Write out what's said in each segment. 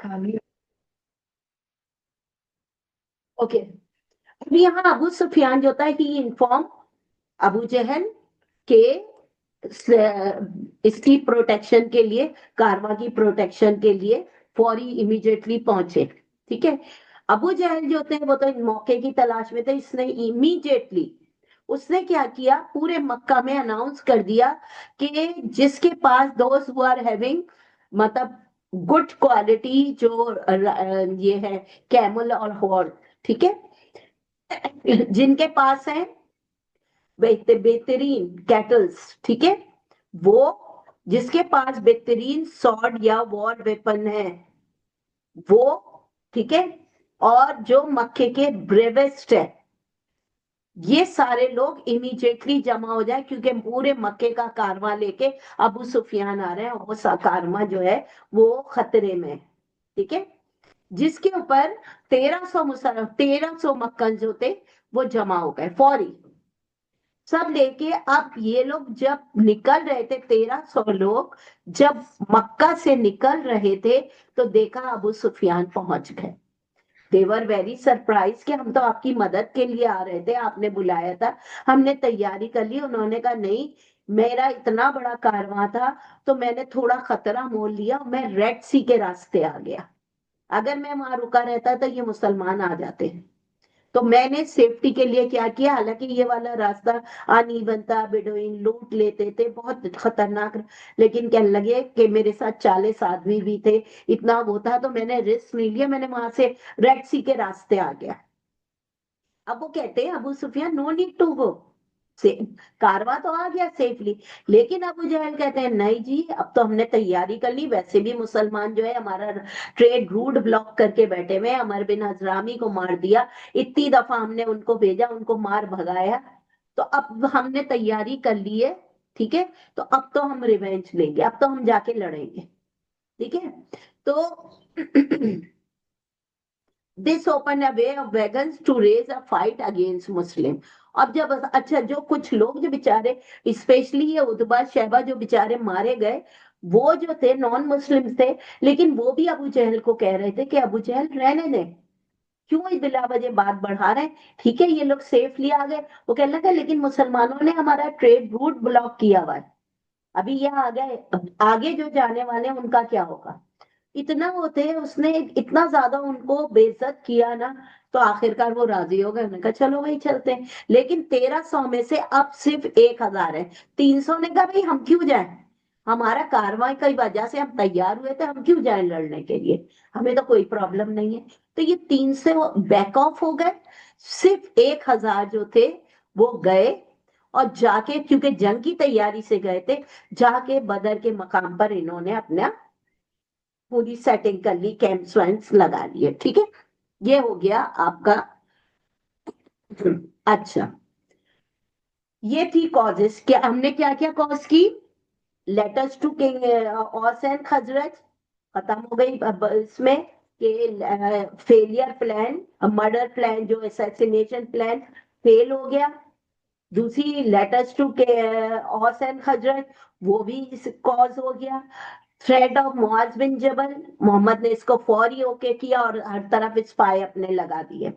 खाली। ओके, अभी यहाँ अबू सुफियान जो होता है, ही इन्फॉर्म अबू जहल के इसकी प्रोटेक्शन के लिए, कारवा की प्रोटेक्शन के लिए फौरी इमीडिएटली पहुंचे। ठीक है, अबू जहल जो होते हैं वो तो मौके की तलाश में थे, इसने इमीडिएटली उसने क्या किया, पूरे मक्का में अनाउंस कर दिया कि जिसके पास दोस्त हु आर हैविंग, मतलब गुड क्वालिटी जो ये है कैमल और हॉर्स, ठीक है, जिनके पास है बेहतरीन कैटल्स, ठीक है, वो जिसके पास बेहतरीन सॉर्ड या वॉर वेपन है वो, ठीक है, और जो मक्के के ब्रेवेस्ट है, ये सारे लोग इमीडिएटली जमा हो जाए, क्योंकि पूरे मक्के का कारवां लेके अबू सुफियान आ रहे हैं, और वो कारवां जो है वो खतरे में है। ठीक है, जिसके ऊपर 1300 मुसलमान, 1300 मक्कन जो थे वो जमा हो गए फौरी, सब लेके। अब ये लोग जब निकल रहे थे, 1300 लोग जब मक्का से निकल रहे थे, तो देखा अबू सुफियान पहुंच गए। देवर वेरी सरप्राइज कि हम तो आपकी मदद के लिए आ रहे थे, आपने बुलाया था, हमने तैयारी कर ली। उन्होंने कहा नहीं, मेरा इतना बड़ा कारवां था तो मैंने थोड़ा खतरा मोल लिया, मैं रेड सी के रास्ते आ गया, अगर मैं वहां रुका रहता तो ये मुसलमान आ जाते। तो मैंने सेफ्टी के लिए क्या किया, हालांकि ये वाला रास्ता अनइवन था, बेडोइन लूट लेते थे, बहुत खतरनाक, लेकिन कहने लगे कि मेरे साथ 40 आदमी भी थे, इतना वो था, तो मैंने रिस्क नहीं लिया, मैंने वहां से रेड सी के रास्ते आ गया। अब वो कहते हैं Abu Sufyan no need to go, से कारवा तो आ गया सेफली, लेकिन अबू जहल कहते हैं नहीं जी, अब तो हमने तैयारी कर ली, वैसे भी मुसलमान जो है हमारा ट्रेड रूट ब्लॉक करके बैठे हुए हैं, अमर बिन हजरामी को मार दिया, इतनी दफा हमने उनको भेजा, उनको मार भगाया, तो अब हमने तैयारी कर ली है। ठीक है, तो अब तो हम रिवेंज लेंगे, अब तो हम जाके लड़ेंगे। ठीक है, तो this open a way of wagons to raise a fight against Muslim. अब जब अच्छा, जो कुछ लोग जो बेचारे, स्पेशली ये उतबा शहबा जो बेचारे मारे गए, वो जो थे नॉन मुस्लिम थे, लेकिन वो भी अबू जहल को कह रहे थे कि अबू जहल रहने दें, क्यों इस बिला वजह बात बढ़ा रहे हैं, ठीक है ये लोग सेफली आ गए। वो कहने लगा लेकिन मुसलमानों ने हमारा ट्रेड रूट ब्लॉक किया हुआ है, अभी यह आ गए, अब आगे जो जाने वाले हैं उनका क्या होगा। इतना होते उसने इतना ज्यादा उनको बेइज्जत किया ना, तो आखिरकार वो राजी हो गए, उन्होंने कहा चलो भाई चलते हैं। लेकिन 1300 में से अब सिर्फ 1000 है। 300 ने कहा भाई हम क्यों जाएं, हमारा कार्रवाई की वजह से हम तैयार हुए थे, हम क्यों जाएं लड़ने के लिए, हमें तो कोई प्रॉब्लम नहीं है। तो ये 300 बैक ऑफ हो गए, सिर्फ 1000 जो थे वो गए, और जाके क्योंकि जंग की तैयारी से गए थे, जाके बदर के मकाम पर इन्होंने अपना पूरी सेटिंग कर ली, कैंप्स वैम्प्स लगा लिए। ठीक है, ये हो गया आपका। अच्छा, ये थी कॉजेस, क्या हमने क्या क्या कॉज की, letters to king Aws and Khazraj खत्म हो गई। अब इसमें कि फेलियर प्लान, मर्डर प्लान, जो असैसिनेशन प्लान फेल हो गया। दूसरी लेटर्स टू के औस एंड खजरज, वो भी कॉज हो गया। थ्रेट ऑफ मुआज बिन जबल, मोहम्मद ने इसको फौरी ओके किया और हर तरफ स्पाई अपने लगा दिए।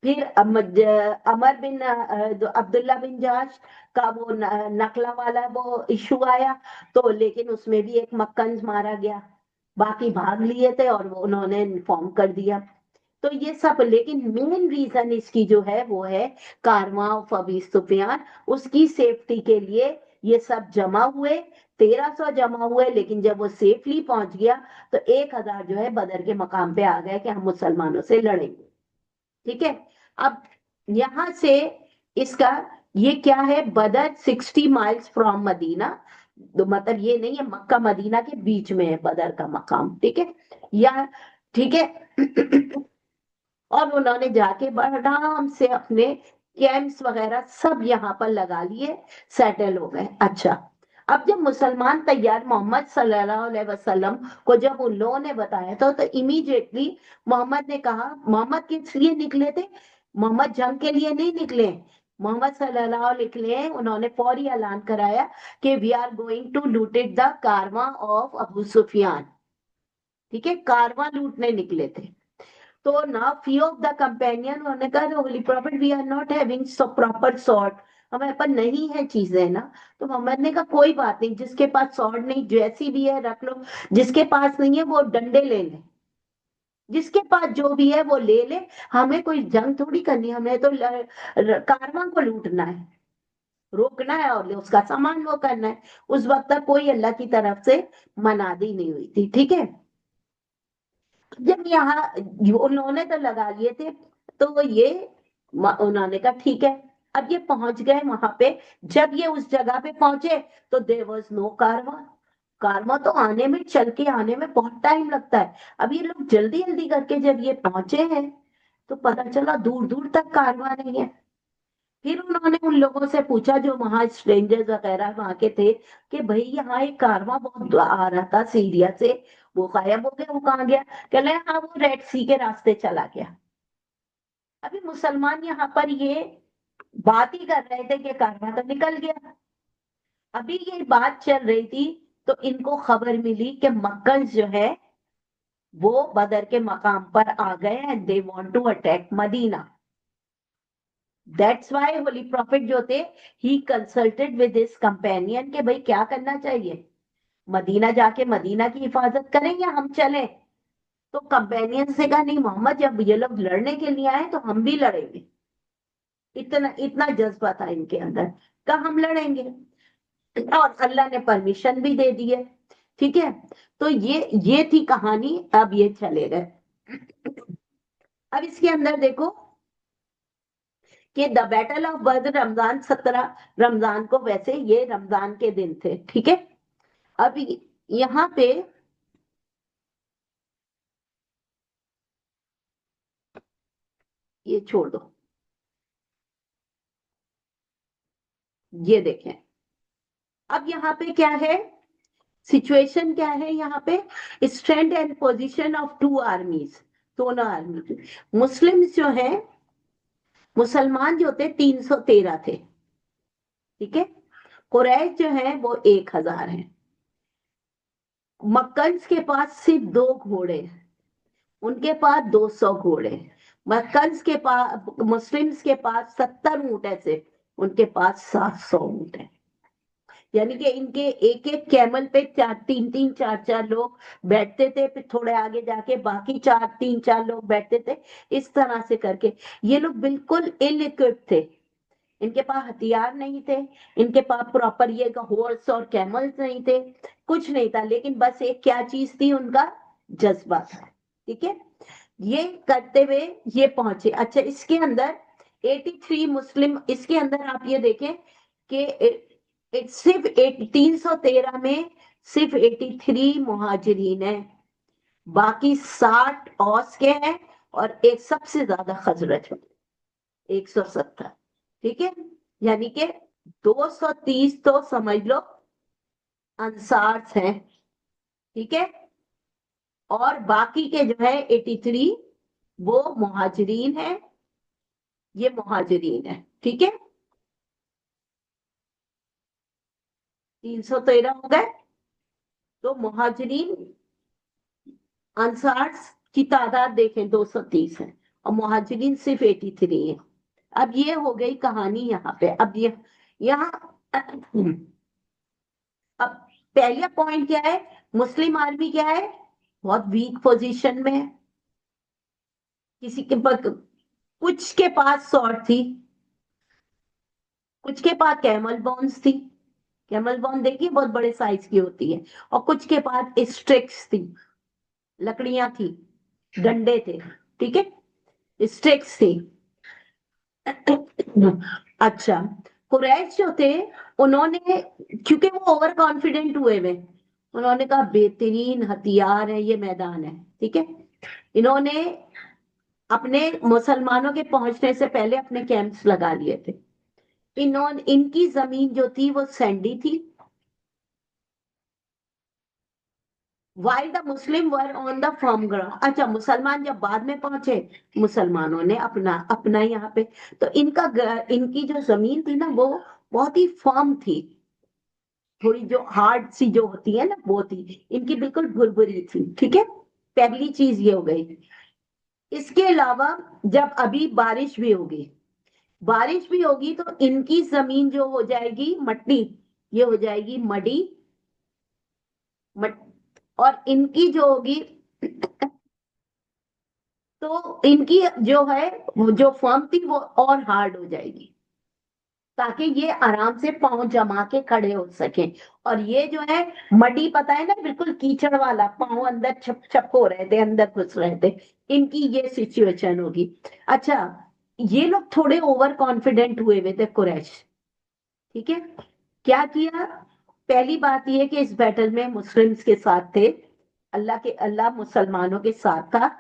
फिर अमर बिन अब्दुल्ला बिन जाश का वो नकला वाला वो इशू आया, तो लेकिन उसमें भी एक मक्कन मारा गया, बाकी भाग लिए थे और वो उन्होंने इन्फॉर्म कर दिया। तो ये सब, लेकिन मेन रीजन इसकी जो है वो है कारवां ऑफ अबी सुफियान, उसकी सेफ्टी के लिए ये सब जमा हुए। 1300 जमा हुए, लेकिन जब वो सेफली पहुंच गया तो 1000 जो है बदर के मकाम पे आ गए कि हम मुसलमानों से लड़ेंगे। ठीक है, अब यहां से इसका, ये क्या है, बदर 60 माइल्स फ्रॉम मदीना, तो मतलब ये नहीं है, मक्का मदीना के बीच में है बदर का मकाम। ठीक है, या ठीक है। और उन्होंने जाके बड़ा आराम से अपने कैंप्स वगैरह सब यहाँ पर लगा लिए, सेटल हो गए। अच्छा, अब जब मुसलमान तैयार, मोहम्मद सल्लल्लाहु अलैहि वसल्लम को जब उन लोगों ने बताया तो इमीडिएटली मोहम्मद ने कहा, मोहम्मद किस लिए निकले थे, मोहम्मद जंग के लिए नहीं निकले, मोहम्मद सल्लल्लाहु अलैहि निकले, उन्होंने फौरी ऐलान कराया कि we are going to loot it the caravan of Abu Sufyan. ठीक है, कारवां लूटने निकले थे। तो ना फ्यू ऑफ द कंपेनियन, उन्होंने कहा holy prophet we are not having so proper sort, हमारे पास नहीं है चीजें ना। तो मोहम्मद ने कहा कोई बात नहीं, जिसके पास सॉर्ट नहीं जैसी भी है रख लो, जिसके पास नहीं है वो डंडे ले ले, जिसके पास जो भी है वो ले ले, हमें कोई जंग थोड़ी करनी, हमें तो कारवां को लूटना है, रोकना है और उसका सामान वो करना है। उस वक्त तक कोई अल्लाह की तरफ से मनादी नहीं हुई थी, ठीक है। जब यहाँ उन्होंने तो लगा लिए थे, तो ये उन्होंने कहा ठीक है। अब ये पहुंच गए वहां पे, जब ये उस जगह पे पहुंचे तो देयर वाज नो कारवा। कारवा तो आने में, चल के आने में बहुत टाइम लगता है। अब ये लोग जल्दी जल्दी करके जब ये पहुंचे हैं तो पता चला दूर दूर तक कारवा नहीं है। फिर उन्होंने उन लोगों से पूछा जो वहां स्ट्रेंजर्स वगैरह वहां के थे, कि भाई यहाँ एक कारवां बहुत आ रहा था सीरिया से, वो गायब हो गया, वो कहाँ गया? कह रहे हाँ वो रेड सी के रास्ते चला गया। अभी मुसलमान यहाँ पर ये बात ही कर रहे थे कि कारवां तो निकल गया। अभी ये बात चल रही थी तो इनको खबर मिली कि मक्कन जो है वो बदर के मकाम पर आ गए and they want to attack Medina. That's why holy prophet जो थे, he consulted with his companion के भाई क्या करना चाहिए, मदीना जाके मदीना की हिफाजत करें या हम चलें? तो कंपेनियन से कहा नहीं मोहम्मद, जब ये लोग लड़ने के लिए आए तो हम भी लड़ेंगे। इतना इतना जज्बा था इनके अंदर, कहा हम लड़ेंगे, और अल्लाह ने परमिशन भी दे दी है, ठीक है। तो ये थी कहानी। अब ये चले गए। अब इसके अंदर देखो कि the battle of Badr Ramzan 17 Ramzan को, वैसे ये रमजान के दिन थे, ठीक है। अब यहाँ पे ये छोड़ दो, ये देखें अब यहाँ पे क्या है, सिचुएशन क्या है यहाँ पे, strength and position of to आर्मीज, दोनों आर्मी। मुस्लिम्स जो है, मुसलमान जो थे 313 थे, ठीक है। कुरैश जो है वो 1000 है। मक्कन्स के पास सिर्फ 2 घोड़े हैं, उनके पास 200 घोड़े हैं। मक्कन्स के पास, मुस्लिम्स के पास 70 ऊंट है सिर्फ, उनके पास 700 ऊंट है। यानी कि इनके एक एक कैमल पे चार तीन तीन चार चार लोग बैठते थे, फिर थोड़े आगे जाके बाकी चार तीन चार लोग बैठते थे, इस तरह से करके। ये लोग बिल्कुल इल इक्विप्ड थे, इनके पास हथियार नहीं थे, इनके पास प्रॉपर ये हॉर्स और कैमल्स नहीं थे, कुछ नहीं था, लेकिन बस एक क्या चीज थी, उनका जज्बा था, ठीक है। ये करते हुए ये पहुंचे। अच्छा, इसके अंदर 83 मुस्लिम, इसके अंदर आप ये देखें कि सिर्फ 313 में सिर्फ 83 मुहाजिरीन है, बाकी 60 औस के हैं, और एक सबसे ज्यादा खजरज 170, ठीक है। यानी कि 230 तो समझ लो अंसार हैं, ठीक है। और बाकी के जो है 83 वो मुहाजिरीन है, ये मुहाजिरीन है, ठीक है। 313 हो गए। तो मुहाजिरीन अंसार की तादाद देखें 230 है, और मुहाजिरीन सिर्फ 83 है। अब ये हो गई कहानी यहाँ पे। अब ये यहाँ अब पहला पॉइंट क्या है, मुस्लिम आर्मी क्या है, बहुत वीक पोजीशन में है। किसी के पास, कुछ के पास स्वॉर्ड थी, कुछ के पास कैमल बॉन्स थी, कैमल बॉन्ड देखिए बहुत बड़े साइज की होती है, और कुछ के पास स्ट्रिक्स थी, लकड़ियां थी, डंडे थे, ठीक है, स्टिक्स थी। अच्छा, कुरैश जो थे, उन्होंने, क्योंकि वो ओवर कॉन्फिडेंट हुए हुए, उन्होंने कहा बेहतरीन हथियार है, ये मैदान है, ठीक है। इन्होंने अपने मुसलमानों के पहुंचने से पहले अपने कैंप्स लगा लिए थे। इन्होंने, इनकी जमीन जो थी वो सैंडी थी, while the Muslim were on the firm ground. अच्छा, मुसलमान जब बाद में पहुंचे, मुसलमानों ने अपना अपना यहाँ पे, तो इनकी जो जमीन थी ना वो बहुत ही फर्म थी, थोड़ी जो हार्ड सी जो होती है ना वो थी, इनकी बिल्कुल भुरभुरी थी, ठीक है। पहली चीज ये हो गई। इसके अलावा जब अभी बारिश भी होगी तो इनकी जमीन जो हो जाएगी मट्टी, ये हो जाएगी मडी मट, और इनकी जो होगी तो इनकी जो है जो फॉर्म थी वो और हार्ड हो जाएगी, ताकि ये आराम से पांव जमा के खड़े हो सके। और ये जो है मडी, पता है ना, बिल्कुल कीचड़ वाला, पांव अंदर छप छप हो रहे थे, अंदर घुस रहे थे, इनकी ये सिचुएशन होगी। अच्छा, ये लोग थोड़े ओवर कॉन्फिडेंट हुए थे कुरैश। ठीक है, क्या किया? पहली बात ये कि इस बैटल में मुस्लिम्स के साथ थे, अल्लाह मुसलमानों के साथ था।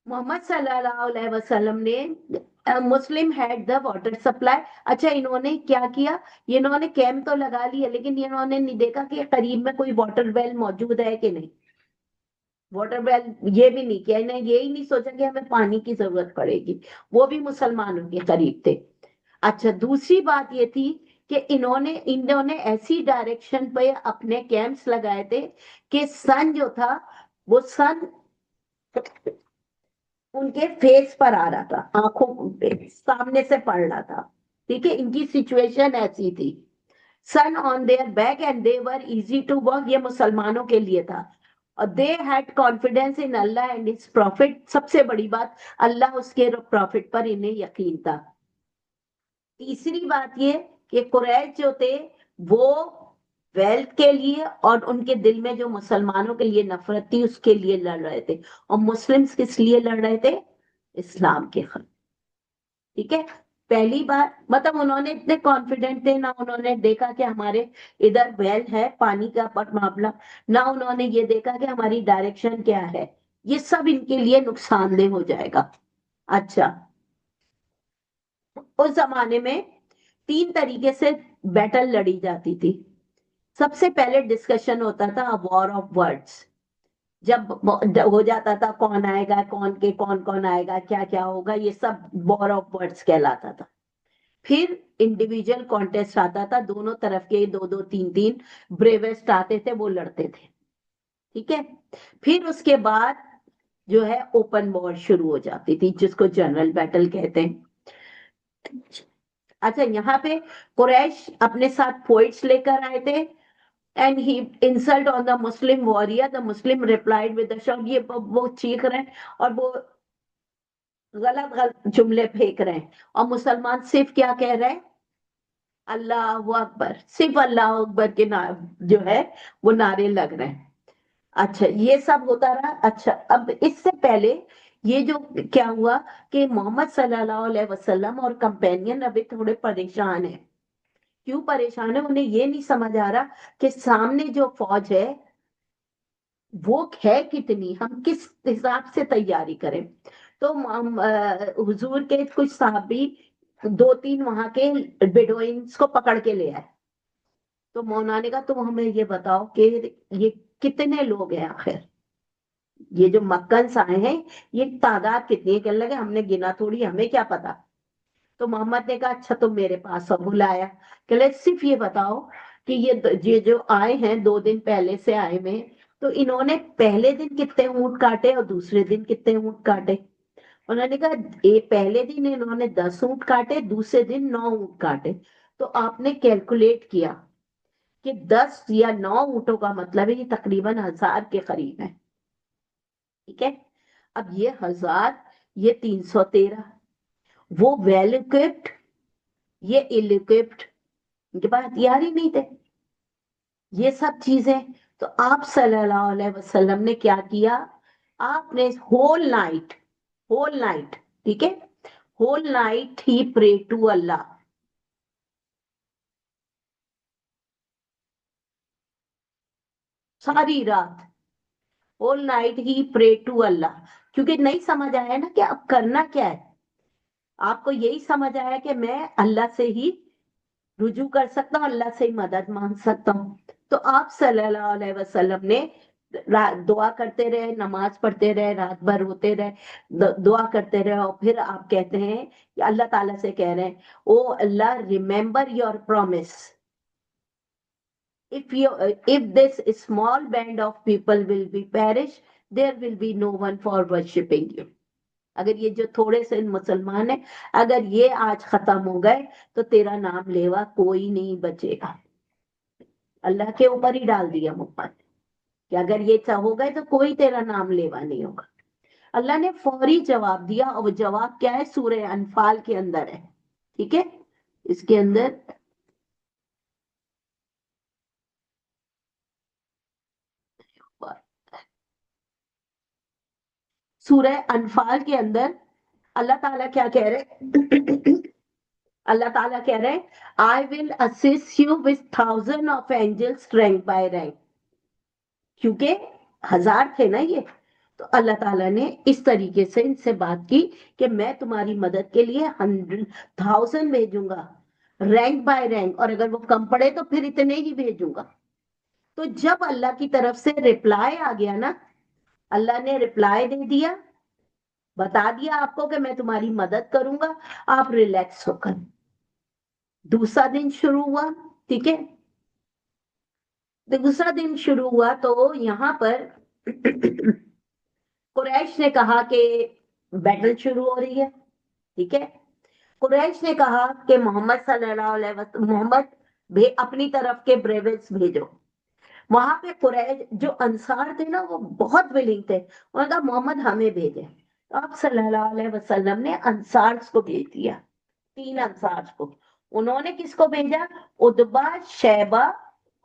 मोहम्मद सल्लल्लाहु अलैहि वसल्लम ने मुस्लिम हैड द वाटर सप्लाई। अच्छा, इन्होंने क्या किया? इन्होंने कैंप तो लगा लिया, लेकिन इन्होंने नहीं देखा कि करीब में कोई वाटर वेल मौजूद है कि नहीं। वाटर वेल ये भी नहीं किया, इन्हें यही नहीं सोचा कि हमें पानी की जरूरत पड़ेगी। वो भी मुसलमानों के करीब थे। अच्छा, दूसरी बात ये थी कि इन्होंने ऐसी डायरेक्शन पे अपने कैंप्स लगाए थे कि सन जो था वो सन उनके फेस पर आ रहा था, आंखों पे सामने से पड़ रहा था। ठीक है, इनकी सिचुएशन ऐसी थी। Sun on their back and they were easy to walk, ये मुसलमानों के लिए था। और they had confidence in Allah and his prophet, सबसे बड़ी बात, अल्लाह उसके प्रॉफिट पर इन्हें यकीन था। तीसरी बात ये कि कुरैश जो थे वो वेल्थ के लिए और उनके दिल में जो मुसलमानों के लिए नफरत थी उसके लिए लड़ रहे थे। और मुस्लिम्स किस लिए लड़ रहे थे? इस्लाम के खिलाफ। ठीक है, पहली बार मतलब उन्होंने इतने कॉन्फिडेंट थे ना, उन्होंने देखा कि हमारे इधर वेल है पानी का पर मामला, ना उन्होंने ये देखा कि हमारी डायरेक्शन क्या है। ये सब इनके लिए नुकसानदेह हो जाएगा। अच्छा, उस जमाने में तीन तरीके से बैटल लड़ी जाती थी। सबसे पहले डिस्कशन होता था वॉर ऑफ वर्ड्स। जब हो जाता था कौन आएगा, कौन कौन आएगा, क्या क्या होगा, ये सब वॉर ऑफ वर्ड्स कहलाता था। फिर इंडिविजुअल कॉन्टेस्ट आता था, दोनों तरफ के दो दो तीन तीन ब्रेवेस्ट आते थे, वो लड़ते थे। ठीक है, फिर उसके बाद जो है ओपन वॉर शुरू हो जाती थी, जिसको जनरल बैटल कहते हैं। अच्छा, यहाँ पे कुरैश अपने साथ पोइट्स लेकर आए थे। And he insult on the Muslim warrior, the Muslim replied with the shot, ये वो चीख रहे हैं और वो गलत गलत जुमले फेंक रहे हैं। और मुसलमान सिर्फ क्या कह रहे हैं? अल्लाह अकबर, सिर्फ अल्लाह अकबर के नाम जो है वो नारे लग रहे हैं। अच्छा, ये सब होता रहा। अच्छा, अब इससे पहले ये जो क्या हुआ कि मोहम्मद सल्लल्लाहु अलैहि वसल्लम और कंपेनियन अभी थोड़े परेशान है। क्यों परेशान है? उन्हें ये नहीं समझ आ रहा कि सामने जो फौज है वो है कितनी, हम किस हिसाब से तैयारी करें। तो हुजूर के कुछ साहबी दो तीन वहां के बेडोइन्स को पकड़ के ले आए। तो मौना ने कहा तुम हमें ये बताओ कि ये कितने लोग हैं आखिर, ये जो मक्कन आए हैं ये तादाद कितनी है? कहने लगे हमने गिना थोड़ी, हमें क्या पता। तो मोहम्मद ने कहा अच्छा तुम मेरे पास अब बुलाया। कहले सिर्फ ये बताओ कि ये जो आए हैं 2 दिन पहले से आए हुए हैं, तो इन्होंने पहले दिन कितने ऊंट काटे और दूसरे दिन कितने ऊंट काटे? उन्होंने कहा पहले दिन इन्होंने 10 ऊंट काटे, दूसरे दिन 9 ऊंट काटे। तो आपने कैलकुलेट किया कि 10 या 9 ऊंटों का मतलब है ये तकरीबन 1000 के करीब है। ठीक है, अब ये 1000, ये 313, वो वेल इक्विप्ड, ये इल इक्विप्ड, इनके पास हथियार ही नहीं थे, ये सब चीजें। तो आप सल्लल्लाहु अलैहि वसल्लम ने क्या किया? आपने होल नाइट, ठीक है, whole night he pray to Allah. सारी रात whole night he pray to Allah, क्योंकि नहीं समझ आया ना कि अब करना क्या है। आपको यही समझ आया कि मैं अल्लाह से ही रुजू कर सकता हूँ, अल्लाह से ही मदद मांग सकता हूँ। तो आप सल्लल्लाहु अलैहि वसल्लम ने दुआ करते रहे, नमाज पढ़ते रहे, रात भर रोते रहे, दुआ करते रहे। और फिर आप कहते हैं कि अल्लाह ताला से कह रहे हैं oh Allah remember your promise, if this small band of people will be perish, there will be no one for worshipping you. अगर ये जो थोड़े से मुसलमान है, अगर ये आज खत्म हो गए तो तेरा नाम लेवा कोई नहीं बचेगा। अल्लाह के ऊपर ही डाल दिया मोहम्मद कि अगर ये हो गए तो कोई तेरा नाम लेवा नहीं होगा। अल्लाह ने फौरी जवाब दिया, और वो जवाब क्या है, सूरह अनफाल के अंदर है। ठीक है, इसके अंदर सूरह अनफाल के अंदर अल्लाह ताला क्या कह रहे अल्लाह ताला कह रहे हैं, I will assist you with 1,000 of angels rank by rank. क्योंकि 1,000 थे ना ये, तो अल्लाह ताला ने इस तरीके से इनसे बात की कि मैं तुम्हारी मदद के लिए 100,000 भेजूंगा, रैंक बाय रैंक, और अगर वो कम पड़े तो फिर इतने ही भेजूंगा। तो जब अल्लाह की तरफ से रिप्लाई आ गया ना, अल्लाह ने रिप्लाई दे दिया, बता दिया आपको कि मैं तुम्हारी मदद करूंगा, आप रिलैक्स होकर। दूसरा दिन शुरू हुआ, ठीक है, दूसरा दिन शुरू हुआ तो यहां पर कुरैश ने कहा कि बैटल शुरू हो रही है। ठीक है, कुरैश ने कहा कि मोहम्मद सल्लल्लाहु अलैहि वसल्लम, मोहम्मद अपनी तरफ के ब्रेवेट्स भेजो। वहां पे कुरैश जो अंसार थे ना, वो बहुत विलिंग थे, उन्होंने कहा मोहम्मद हमें भेजे। तो आप सल्लल्लाहु अलैहि वसल्लम ने अंसार को भेज दिया, 3 अंसार को। उन्होंने किसको भेजा, उतबा, शैबा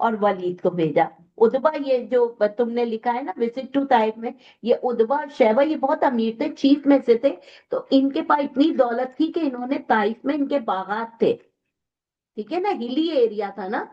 और वलीद को भेजा। उतबा, ये जो तुमने लिखा है ना विजिट टू ताइफ में, ये उतबा और शैबा ये बहुत अमीर थे, चीफ में से थे। तो इनके पास इतनी दौलत थी कि इन्होंने ताइफ में, इनके बागात थे, ठीक है ना, हिली एरिया था ना,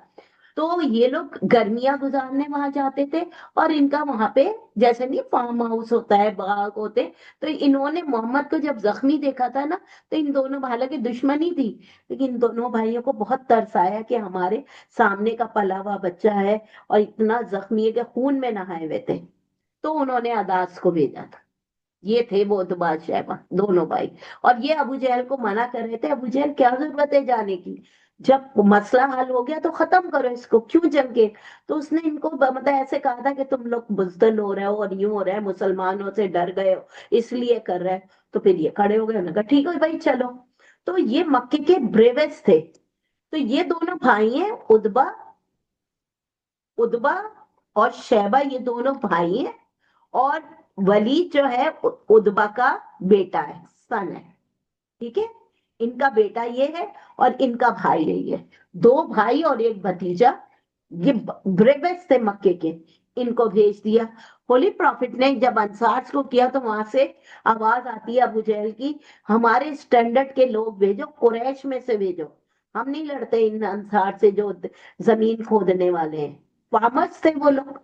तो ये लोग गर्मियां गुजारने वहां जाते थे। और इनका वहां पे जैसे नहीं फार्म हाउस होता है, बाग होते। तो इन्होंने मोहम्मद को जब जख्मी देखा था ना, तो इन दोनों भाइयों की दुश्मनी थी, लेकिन इन दोनों भाइयों को बहुत तरस आया कि हमारे सामने का पला हुआ बच्चा है और इतना जख्मी है कि खून में नहाए हुए थे। तो उन्होंने अदास को भेजा था। ये थे वो तो बादशाह दोनों भाई। और ये अबू जहल को मना कर रहे थे, अबू जहल क्या जरूरत है जाने की, जब मसला हल हो गया तो खत्म करो इसको, क्यों जंग के। तो उसने इनको मतलब ऐसे कहा था कि तुम लोग बुजदिल हो रहे हो और यूं हो रहे हो, मुसलमानों से डर गए हो इसलिए कर रहे हो। तो फिर ये खड़े हो गए, उन्होंने कहा ठीक है भाई चलो। तो ये मक्के के ब्रेवेस थे। तो ये दोनों भाई हैं, उदबा, उदबा और शैबा, ये दोनों भाई हैं। और वलीद जो है उदबा का बेटा है, सन है। ठीक है, इनका बेटा ये है और इनका भाई ये है। 2 भाई और एक भतीजा, ये ब्रेवेस थे मक्के के, इनको भेज दिया। होली प्रॉफिट ने जब अंसार को किया तो वहां से आवाज आती है अबू जहल की, हमारे स्टैंडर्ड के लोग भेजो, कुरैश में से भेजो, हम नहीं लड़ते इन अंसार से जो जमीन खोदने वाले हैं। फार्मर्स थे वो लोग।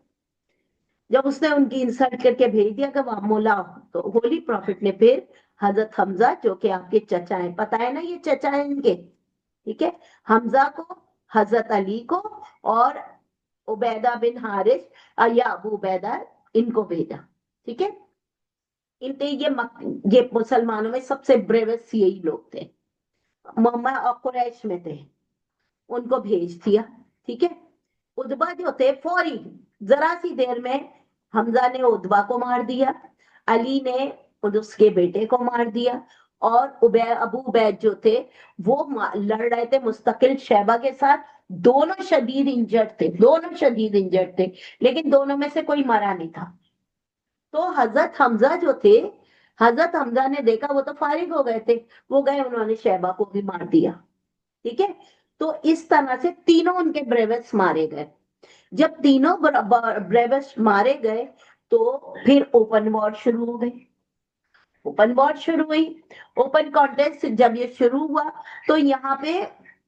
जब उसने उनकी इंसल्ट करके भेज दिया कि वहां मोला, तो होली प्रॉफिट ने फिर हजरत हमजा, जो कि आपके चचा हैं, पता है ना ये चचा है इनके, ठीक है, हमजा को, हजरत अली को और उबैदा बिन हारिस या अबू उबैदा, इनको भेजा। ठीक है, इनते ये मुसलमानों में सबसे ब्रेवेस्ट यही लोग थे, मोहम्मद और कुरैश में थे, उनको भेज दिया। ठीक है, उदबा जो थे फौरी, जरा सी देर में हमजा ने उदबा को मार दिया, अली ने उसके बेटे को मार दिया। और अबू उबैद जो थे वो लड़ रहे थे मुस्तकिल शैबा के साथ। दोनों शदीद इंजर्ड थे, दोनों शदीद इंजर्ड थे, लेकिन दोनों में से कोई मरा नहीं था। तो हजरत हमजा जो थे, हजरत हमजा ने देखा, वो तो फारिग हो गए थे, वो गए, उन्होंने शैबा को भी मार दिया। ठीक है, तो इस तरह से तीनों उनके ब्रेवेट्स मारे गए। जब तीनों ब्रेवेट्स मारे गए तो फिर ओपन वॉर शुरू हो गई। ओपन वॉर शुरू हुई, ओपन कॉन्टेस्ट जब ये शुरू हुआ, तो यहाँ पे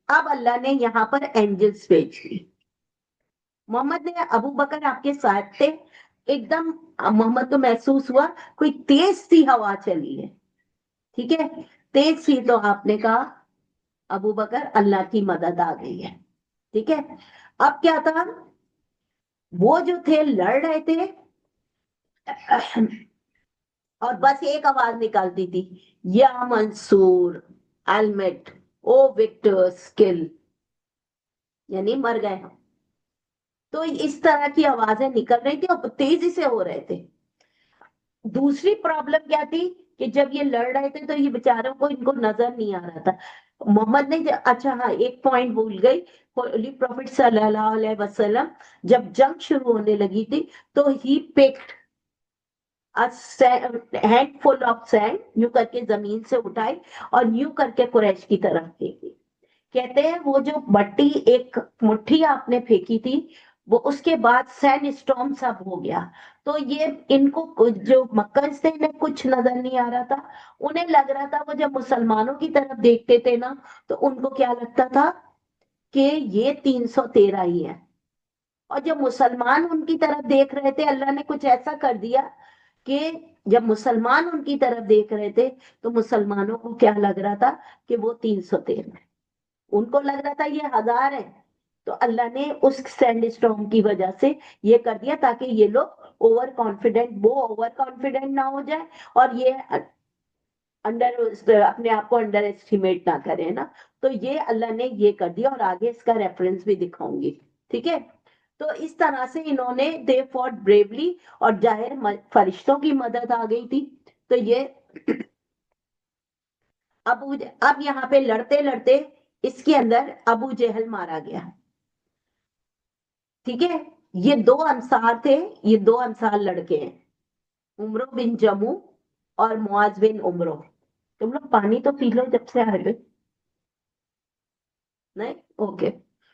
अब अल्लाह ने यहाँ पर एंजल्स भेज दी। मोहम्मद ने, अबू बकर आपके साथ थे, एकदम मोहम्मद को महसूस हुआ कोई तेज सी हवा चली है। ठीक है, तेज सी, तो आपने कहा अबू बकर अल्लाह की मदद आ गई है। ठीक है, अब क्या था, वो जो थे लड़ रहे थे और बस एक आवाज निकलती थी, या मंसूर एलमेट, ओ विक्टर स्किल, यानी मर गए हम। तो इस तरह की आवाजें निकल रही थी और तेजी से हो रहे थे। दूसरी प्रॉब्लम क्या थी कि जब ये लड़ रहे थे तो ये बेचारों को इनको नजर नहीं आ रहा था। मोहम्मद ने अच्छा हाँ एक पॉइंट भूल गई, होली प्रॉफिट सल्लल्लाहु अलैहि वसल्लम जब जंग शुरू होने लगी थी तो he picked hand full of sand, यूं करके जमीन से उठाई और यूं करके कुरैश की तरफ फेंकी। कहते हैं वो जो मट्टी एक मुट्ठी आपने फेंकी थी वो उसके बाद सैंड स्टॉर्म सब हो गया। तो ये इनको जो मक्कस थे इन्हें कुछ नजर नहीं आ रहा था। उन्हें लग रहा था वो जब मुसलमानों की तरफ देखते थे ना तो उनको क्या लगता था कि ये 313 ही है। और जब मुसलमान उनकी तरफ देख रहे थे अल्लाह ने कुछ ऐसा कर दिया कि जब मुसलमान उनकी तरफ देख रहे थे तो मुसलमानों को क्या लग रहा था कि वो 313 है, उनको लग रहा था ये 1000 है। तो अल्लाह ने उस सैंड स्टॉर्म की वजह से ये कर दिया ताकि ये लोग ओवर कॉन्फिडेंट ना हो जाए और ये अपने आप को अंडर एस्टिमेट ना करे ना। तो ये अल्लाह ने ये कर दिया और आगे इसका रेफरेंस भी दिखाऊंगी। ठीक है, तो इस तरह से इन्होंने दे फॉट ब्रेवली और जाहिर फरिश्तों की मदद आ गई थी। तो ये अब यहाँ पे लड़ते लड़ते इसके अंदर अबू जहल मारा गया। ठीक है, ये दो अंसार थे, ये दो अंसार लड़के हैं, उमरो बिन जमू और मुआज बिन उमरो। तुम लोग पानी तो पी लो जब से आ गए। नहीं, ओके,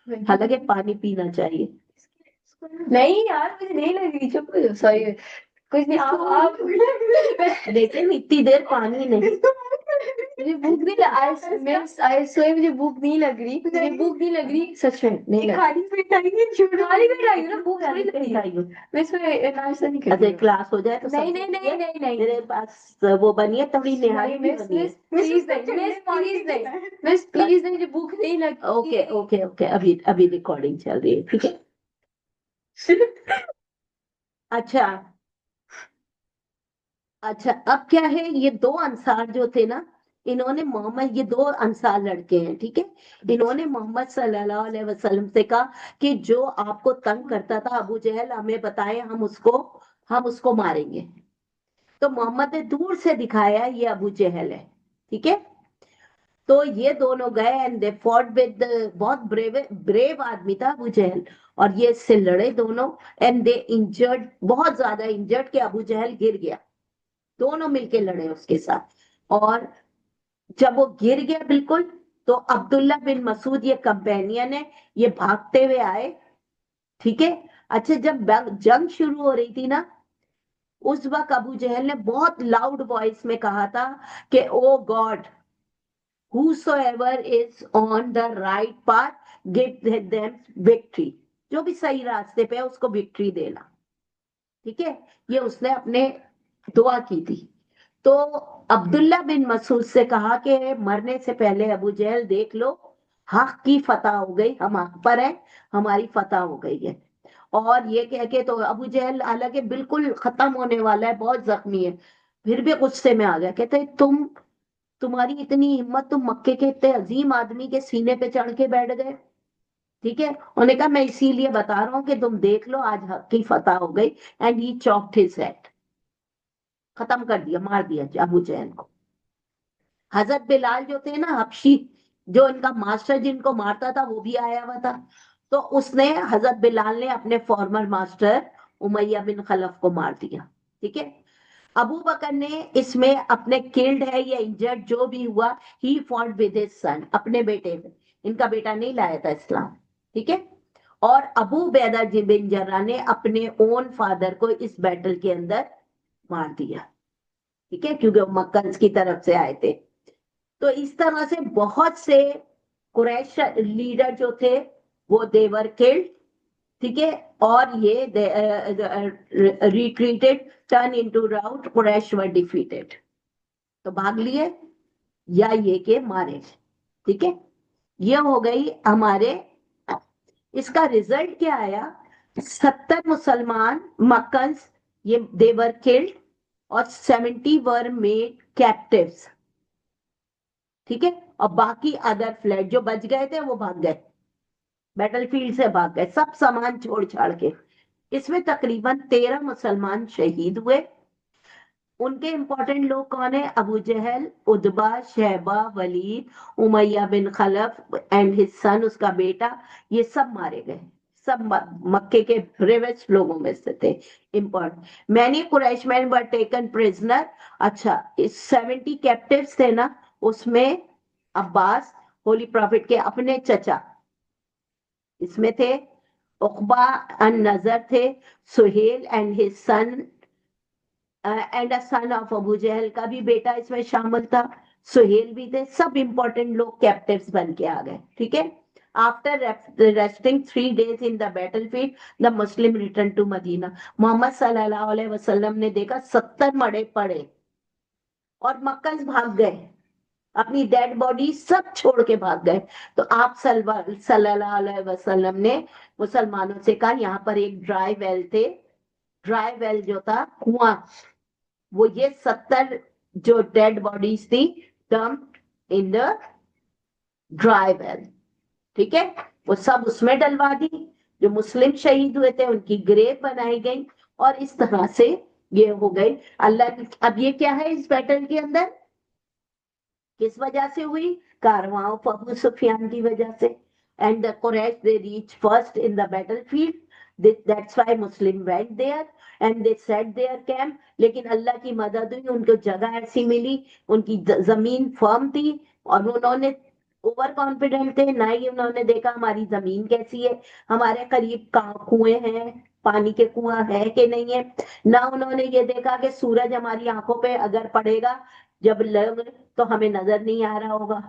हालांकि पानी पीना चाहिए। नहीं यार मुझे नहीं लगी, चुप हो जाओ, सॉरी, कुछ नहीं, आप लेकिन इतनी देर पानी नहीं। मुझे भूख नहीं आई सोए, मुझे भूख नहीं लग रही, मुझे भूख नहीं लग रही, सच में नहीं लग खाली पेट आई है, खाली पेट आई हूँ ना, भूख थोड़ी लग रही है। आई हूँ। मैं इसमें नाश्ता नहीं कर अच्छा रही हूँ। क्लास हो जाए तो नहीं सब नहीं कुछ नहीं है। नहीं नहीं मेरे पास वो बनी है थोड़ी निहारी भी मिस बनी है। मिस प्लीज नहीं, मिस प्लीज नहीं, मिस प्लीज नहीं, मुझे भूख नहीं लगती। ओके ओके ओके, अभी अभी रिकॉर्डिंग चल रही है, ठीक है। अच्छा अच्छा, अब क्या है, ये दो अंसार जो थे ना, इन्होंने मोहम्मद, ये दो अंसार लड़के हैं, ठीक है। इन्होंने मोहम्मद सल्लल्लाहु अलैहि वसल्लम से कहा कि जो आपको तंग करता था अबू जहल, हमें बताए, हम उसको मारेंगे। तो मोहम्मद ने दूर से दिखाया ये अबू जहल है, ठीक है। तो ये दोनों गए एंड दे फॉट विद, बहुत ब्रेव ब्रेव आदमी था अबू जहल, और ये इससे लड़े दोनों। एंड दे इंजर्ड, बहुत ज्यादा इंजर्ड, कि अबू जहल गिर गया। दोनों मिलके लड़े उसके साथ। और जब वो गिर गया बिल्कुल, तो अब्दुल्ला बिन मसूद, ये कंपेनियन है, ये भागते हुए आए, ठीक है। अच्छा, जब जंग शुरू हो रही थी ना, उस वक्त अबू जहल ने बहुत लाउड वॉइस में कहा था कि ओ God, whosoever is on the right path, give them victory। जो भी सही रास्ते पे है उसको विक्ट्री देना, ठीक है। ये उसने अपने दुआ की थी। तो अब्दुल्ला बिन मसूद से कहा कि मरने से पहले अबू जहल देख लो, हक की फतह हो गई, हम हक पर हैं, हमारी फतह हो गई है। और ये कह के तो अबू जहल हालांकि बिल्कुल खत्म होने वाला है, बहुत जख्मी है, फिर भी गुस्से में आ गया। कहते तुम्हारी इतनी हिम्मत, तुम मक्के के इतने अजीम आदमी के सीने पे चढ़ के बैठ गए, ठीक है। उन्होंने कहा मैं इसीलिए बता रहा हूं कि तुम देख लो, आज हक की फतह हो गई। And he chopped his head, खत्म कर दिया, मार दिया अबू जहल को। हजरत बिलाल जो थे ना हबशी, जो इनका मास्टर जिनको मारता था, वो भी आया हुआ था। तो उसने, हजरत बिलाल ने अपने फॉर्मर मास्टर उमैया बिन खलफ को मार दिया, ठीक है। अबू बकर ने इसमें अपने किल्ड है या इंजर्ड जो भी हुआ, he fought with his son, अपने बेटे में, इनका बेटा नहीं लाया था इस्लाम, ठीक है। और अबू बैदा बिन जर्रा ने अपने ओन फादर को इस बैटल के अंदर मार दिया, ठीक है, क्योंकि वो मक्का की तरफ से आए थे। तो इस तरह से बहुत से कुरैश लीडर जो थे वो देवर किल्ड, ठीक है। और ये retreated, turn into rout, Quraysh were defeated, तो भाग लिए या ये के मारे, ठीक है। ये हो गई हमारे, इसका रिजल्ट क्या आया, 70 मुसलमान मक्कन्स, ये देवर किल्ड, और 70 वर मेड कैप्टिव्स, ठीक है। और बाकी अदर फ्लैट जो बच गए थे वो भाग गए, बैटलफील्ड से भाग गए, सब सामान छोड़ छाड़ के। इसमें तकरीबन 13 मुसलमान शहीद हुए, उनके इंपॉर्टेंट लोग कौन है? अबू जहल, Utba, Shaiba, Waleed, Umayya bin खलफ and his सन, उसका बेटा, ये सब मारे गए। सब मक्के के ब्रेवेस्ट लोगों में से थे, important. Many Quraysh man were taken prisoner. अच्छा, इस 70 कैप्टिव्स थे ना, उसमें अब्बास, होली प्रॉफिट के अपने चचा इसमें थे, उकबा एंड नजर थे, Suhail and his son and a son of Abu Jahl का भी बेटा इसमें शामिल था, सुहेल भी थे। सब इंपॉर्टेंट लोग कैप्टिव्स बन के आ गए, ठीक है। After resting 3 days in the battlefield the Muslim return to Medina. Muhammad सल्लल्लाहु अलैहि वसल्लम ने देखा 70 मरे पड़े और मक्कस भाग गए, अपनी डेड बॉडी सब छोड़ के भाग गए। तो आप सल्लल्लाहु अलैहि वसल्लम ने मुसलमानों से कहा, यहाँ पर एक ड्राई वेल थे, ड्राई वेल जो था कुआं, वो ये 70 जो डेड बॉडीज थी dump in the dry well, ठीक है, वो सब उसमें डलवा दी। जो मुस्लिम शहीद हुए थे उनकी ग्रेव बनाई गई और इस तरह से ये हो गई। अल्लाह, अब ये क्या है इस बैटल के अंदर, किस वजह से हुई? कारवां ऑफ अबू सुफियान की वजह से। And the Quraysh they reach first in the battlefield, that's why Muslim went there and they set their camp. लेकिन अल्लाह की मदद हुई, उनको जगह ऐसी मिली, उनकी जमीन फर्म थी और उन्होंने ओवर कॉन्फिडेंट थे, ना ही उन्होंने देखा हमारी जमीन कैसी है, हमारे करीब कुएं हैं, पानी के कुआं है कि नहीं है, ना उन्होंने ये देखा कि सूरज हमारी आंखों पे अगर पड़ेगा जब लग तो हमें नजर नहीं आ रहा होगा।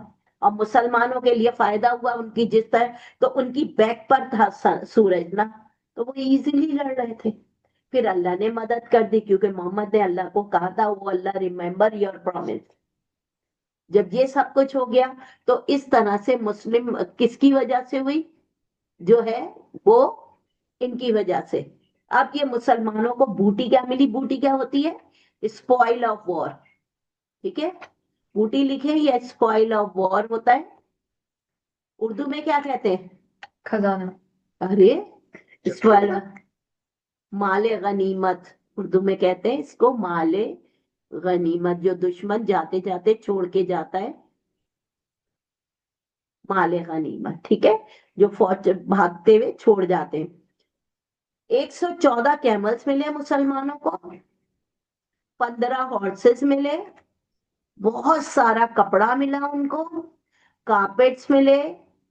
और मुसलमानों के लिए फायदा हुआ उनकी जिस तरह, तो उनकी बैक पर था सूरज ना, तो वो इजीली लड़ रहे थे। फिर अल्लाह ने मदद कर दी, क्योंकि मोहम्मद ने अल्लाह को कहा था, वो अल्लाह रिमेम्बर योर प्रॉमिस। जब ये सब कुछ हो गया तो इस तरह से मुस्लिम किसकी वजह से हुई, जो है वो इनकी वजह से। अब ये मुसलमानों को बूटी क्या मिली? बूटी क्या होती है? स्पॉइल ऑफ वॉर, ठीक है। बूटी लिखे या स्पॉइल ऑफ वॉर होता है। उर्दू में क्या कहते हैं? खजाना। अरे, स्पॉइल, माले गनीमत, उर्दू में कहते हैं इसको माले गनीमत, जो दुश्मन जाते जाते छोड़ के जाता है, माले गनीमत, ठीक है, जो फौज भागते हुए छोड़ जाते हैं। 114 कैमल्स मिले मुसलमानों को, 15 हॉर्सेस मिले, बहुत सारा कपड़ा मिला उनको, कारपेट्स मिले,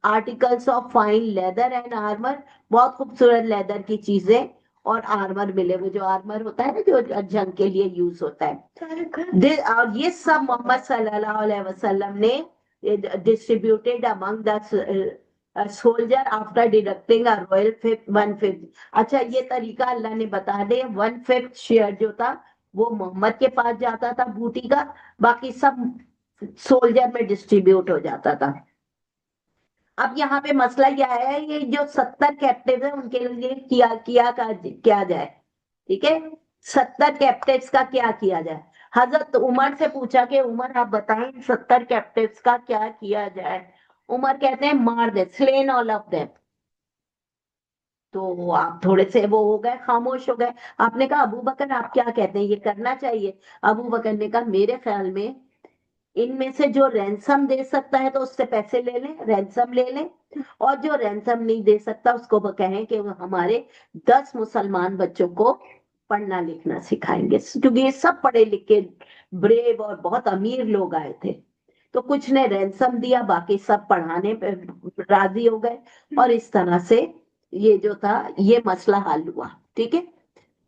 articles of fine leather and armour, बहुत खूबसूरत लेदर की चीजें, और आर्मर मिले, वो जो आर्मर होता है ना जो जंग के लिए यूज होता है। और ये सब मोहम्मद सल्लल्लाहु अलैहि वसल्लम ने distributed among the soldier after deducting a royal fifth 1/5। अच्छा, ये तरीका अल्लाह ने बता दे, 1/5 शेयर जो था वो मोहम्मद के पास जाता था बूटी का, बाकी सब सोल्जर में डिस्ट्रीब्यूट हो जाता था। अब यहाँ पे मसला यह है, ये जो 70 कैप्टिव है उनके लिए क्या जाए, ठीक है। 70 कैप्टिव्स का क्या किया जाए? हजरत उमर से पूछा कि उमर आप बताएं 70 कैप्टिव्स का क्या किया जाए। उमर कहते हैं मार दे, स्लेन ऑल ऑफ देम। तो आप थोड़े से वो हो गए, खामोश हो गए। आपने कहा अबू बकर आप क्या कहते हैं, ये करना चाहिए? अबू बकर ने कहा मेरे ख्याल में इनमें से जो रैंसम दे सकता है तो उससे पैसे ले लें, रैंसम ले लें, और जो रैंसम नहीं दे सकता उसको वो कहें कि वो हमारे 10 मुसलमान बच्चों को पढ़ना लिखना सिखाएंगे, क्योंकि ये सब पढ़े लिखे ब्रेव और बहुत अमीर लोग आए थे। तो कुछ ने रैंसम दिया, बाकी सब पढ़ाने पे राजी हो गए, और इस तरह से ये जो था ये मसला हल हुआ, ठीक है।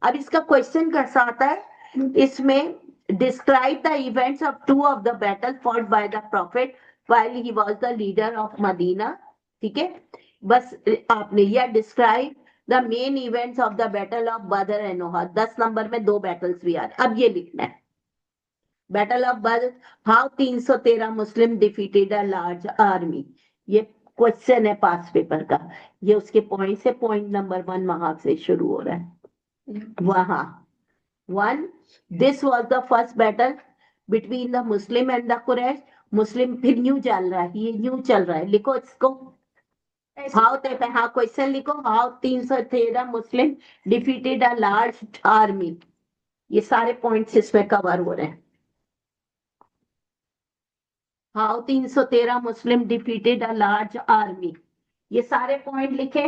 अब इसका क्वेश्चन कैसा आता है इसमें, describe the events of two of the battle fought by the prophet while he was the leader of Medina, ठीक है। बस आपने यह describe the main events of the battle of Badr and Uhud, 10 number में 2 battles भी आ रहे, अब ये लिखना है। बैटल ऑफ बदर, how 313 Muslim defeated a large army, ये क्वेश्चन है पास पेपर का। ये उसके पॉइंट से पॉइंट नंबर 1 वहां से शुरू हो रहा है, वहां 1, this was the first battle between the Muslim and the Quraysh। मुस्लिम फिर न्यू चल रहा है, ये न्यू चल रहा है, लिखो इसको। हाउ ते हाँ क्वेश्चन लिखो, how 313 Muslim defeated a large army, ये सारे पॉइंट्स इसमें कवर हो रहे हैं। How 313 Muslim defeated a large army, ये सारे पॉइंट लिखे।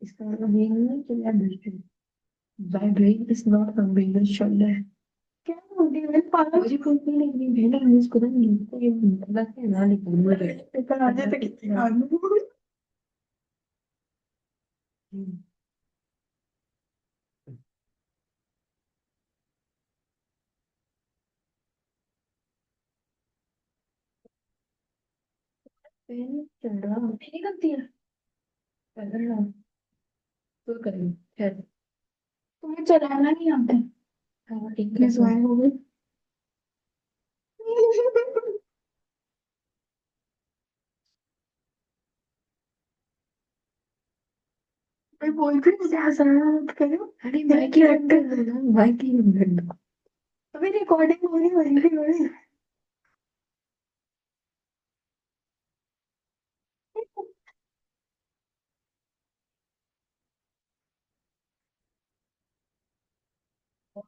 इसका मतलब ये नहीं है कि मैं बिल्कुल my brain is not hungry shoulder क्या होगी मैं पागल मुझे भूख नहीं लगी मैंने इंग्लिश को नहीं तो ये मतलब है ना लेकिन मुझे पेपर आ जाए तो कितने खा लूं पेन चल रहा नहीं करती है कर रहा तो करेंगे खैर तुम्हें चलाना नहीं आता हाँ ठीक है स्वाय हो गई मैं बोलती हूँ मुझे हंसाना मत करो अरे माइक ही बंद कर दो ना माइक ही बंद कर दो अभी रिकॉर्डिंग हो रही हो रही हो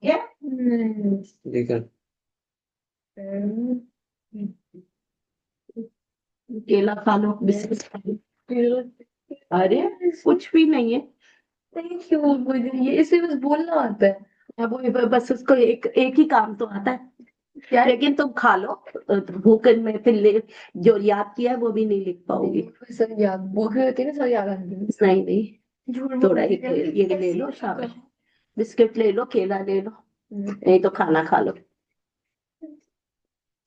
गया। देखा केला खा लो, बिस्किट खा लो। अरे कुछ भी नहीं है। थैंक यू मुझे ये इसे बस बोलना आता है अब वो बस उसको एक एक ही काम तो आता है, यार लेकिन तुम खा लो। भूख में फिर जो याद किया है वो भी नहीं लिख पाओगी। सब याद भूख होती है ना सब याद आती है नहीं नहीं, झूठ थोड़ा बोल रही ये ले लो, शाबाश। बिस्किट ले लो, केला ले लो, नहीं तो खाना खा लो।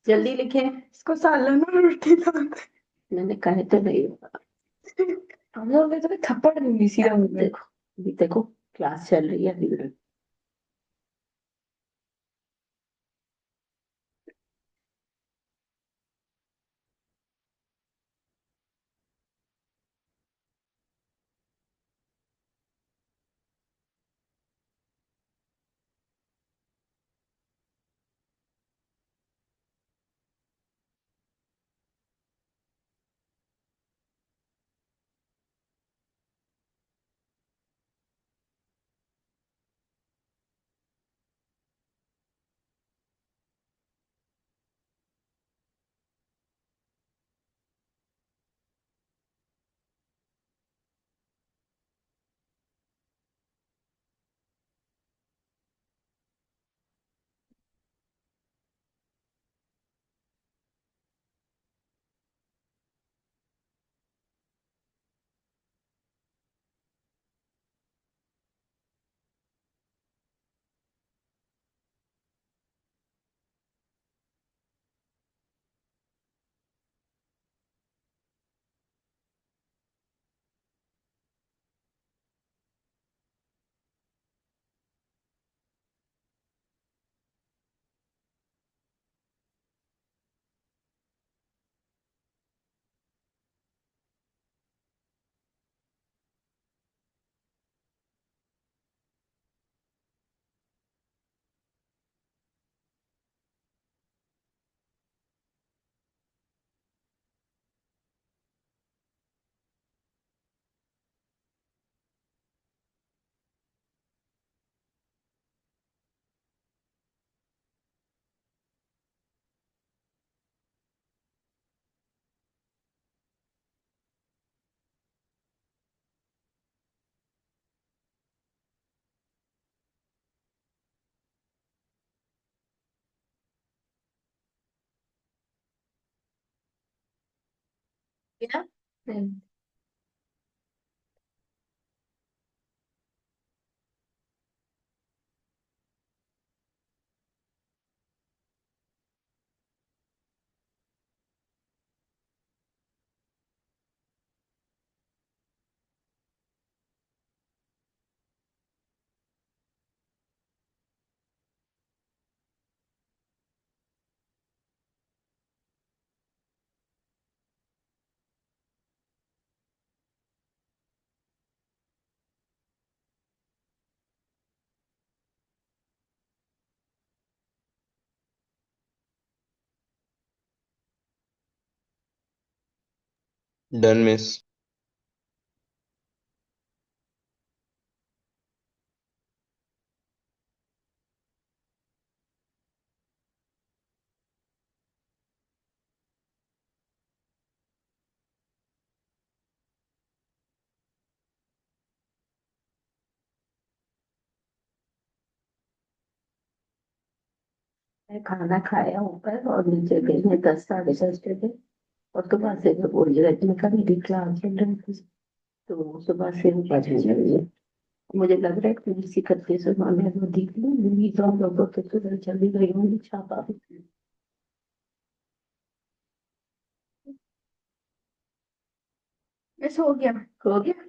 जल्दी लिखे। इसको सालन और रोटी लाते मैंने कहे तो नहीं। हम लोग ने तो थप्पड़ दूंगी सीधा मुंह पे देखो, अभी देखो, क्लास चल रही है अभी। क्या डन मिस। मैं खाना खाया ऊपर और नीचे गई मैं 10 साढ़े 10 बजे और सुबह से मैं बोल रही मैं कभी भी क्लास चल रही थी तो सुबह से वो पढ़ने लगी है। मुझे लग रहा है कि इसी करके से मैंने वो देख ली मेरी तो हम लोगों के तो चली गई होंगी छापा भी। बस हो गया। हो गया।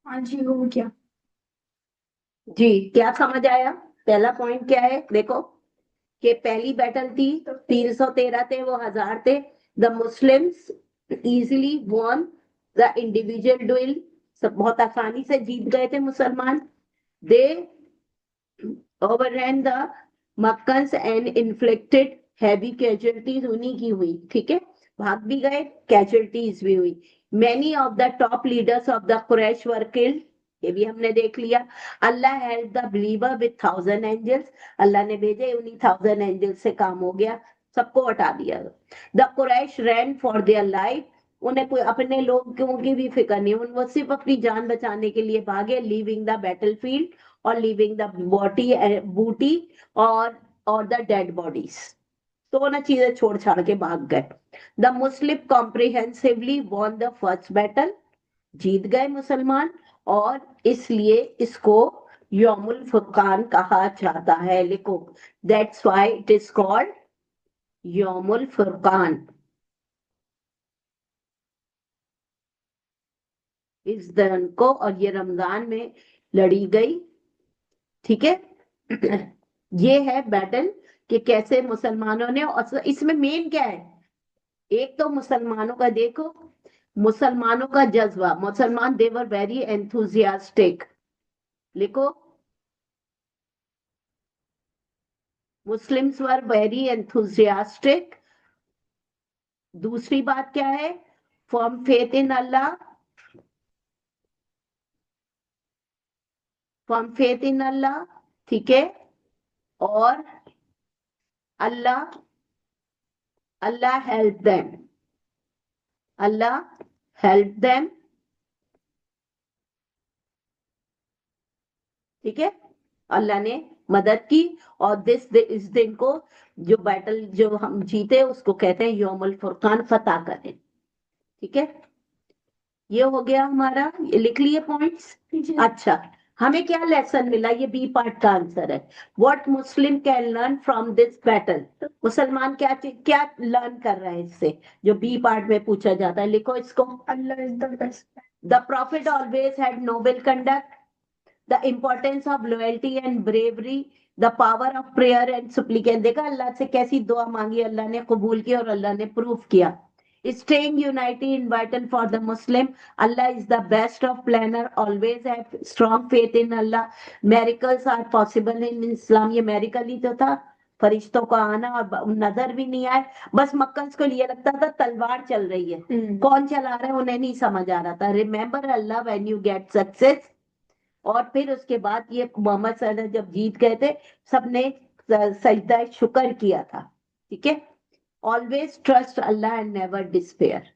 हाँ जी हो गया। जी क्या समझ आया। पहला पॉइंट क्या है देखो कि पहली बैटल थी 313 थे वो 1000 थे। The Muslims easily won the individual duel. सब बहुत आसानी से जीत गए थे मुसलमान। They overran the Meccans and inflicted heavy casualties उन्हीं की हुई ठीक है। भाग भी गए कैजुअलिटीज भी हुई। Many of the top leaders of the Quraysh were killed. ये भी हमने देख लिया। Allah help the believer with 1000 angels. Allah ने भेजे उन्हीं 1000 एंजल्स से काम हो गया सबको हटा दिया। The Quraysh ran for their life. उन्हें कोई अपने लोगों की भी फिक्र नहीं वो सिर्फ अपनी जान बचाने के लिए भागे लीविंग द बैटल फील्ड और लीविंग द बॉडी बूटी और द डेड बॉडीज। तो वो ना चीजें छोड़ छाड़ के भाग गए। The Muslim comprehensively won the first battle. जीत गए मुसलमान और इसलिए इसको यौमुल फुरकान कहा जाता है। लिखो that's why it is called Yaumul Furqan. इस दिन को और ये रमजान में लड़ी गई ठीक है। ये है बैटल कि कैसे मुसलमानों ने और इसमें मेन क्या है। एक तो मुसलमानों का देखो मुसलमानों का जज्बा मुसलमान देवर वेरी एंथुजियास्टिक। लिखो मुस्लिम्स वर वेरी एंथुजियास्टिक। दूसरी बात क्या है firm faith in Allah. Firm faith in Allah ठीक है। और Allah Allah help them. Allah help them ठीक है। अल्लाह ने मदद की और इस दिन को जो बैटल जो हम जीते उसको कहते हैं यौमुल फुरकान फतह का दिन ठीक है। ये हो गया हमारा ये लिख लिए पॉइंट्स। अच्छा हमें क्या लेसन मिला ये बी पार्ट का आंसर है। What Muslim can learn from this battle. मुसलमान क्या लर्न कर रहे हैं इससे जो बी पार्ट में पूछा जाता है। लिखो इसको Allah is the best. The prophet always had noble conduct. The importance of loyalty and bravery, the power of prayer and supplication। देखा अल्लाह से कैसी दुआ मांगी अल्लाह ने कबूल की और अल्लाह ने प्रूफ किया। Staying united in vital for the Muslim. Allah is the best of planner. Always have strong faith in Allah. Miracles are possible in Islam। ये मेरिकल ही तो था फरिश्तों का आना और नजर भी नहीं आए। बस मक्कन्स को लिए लगता था तलवार चल रही है कौन चला रहा है उन्हें नहीं समझ आ रहा था। Remember Allah when you get success. और फिर उसके बाद ये मोहम्मद सल्लल्लाहु अलैहि वसल्लम जब जीत गए थे सबने सजदा शुक्र किया था ठीक है। Always trust Allah and never despair.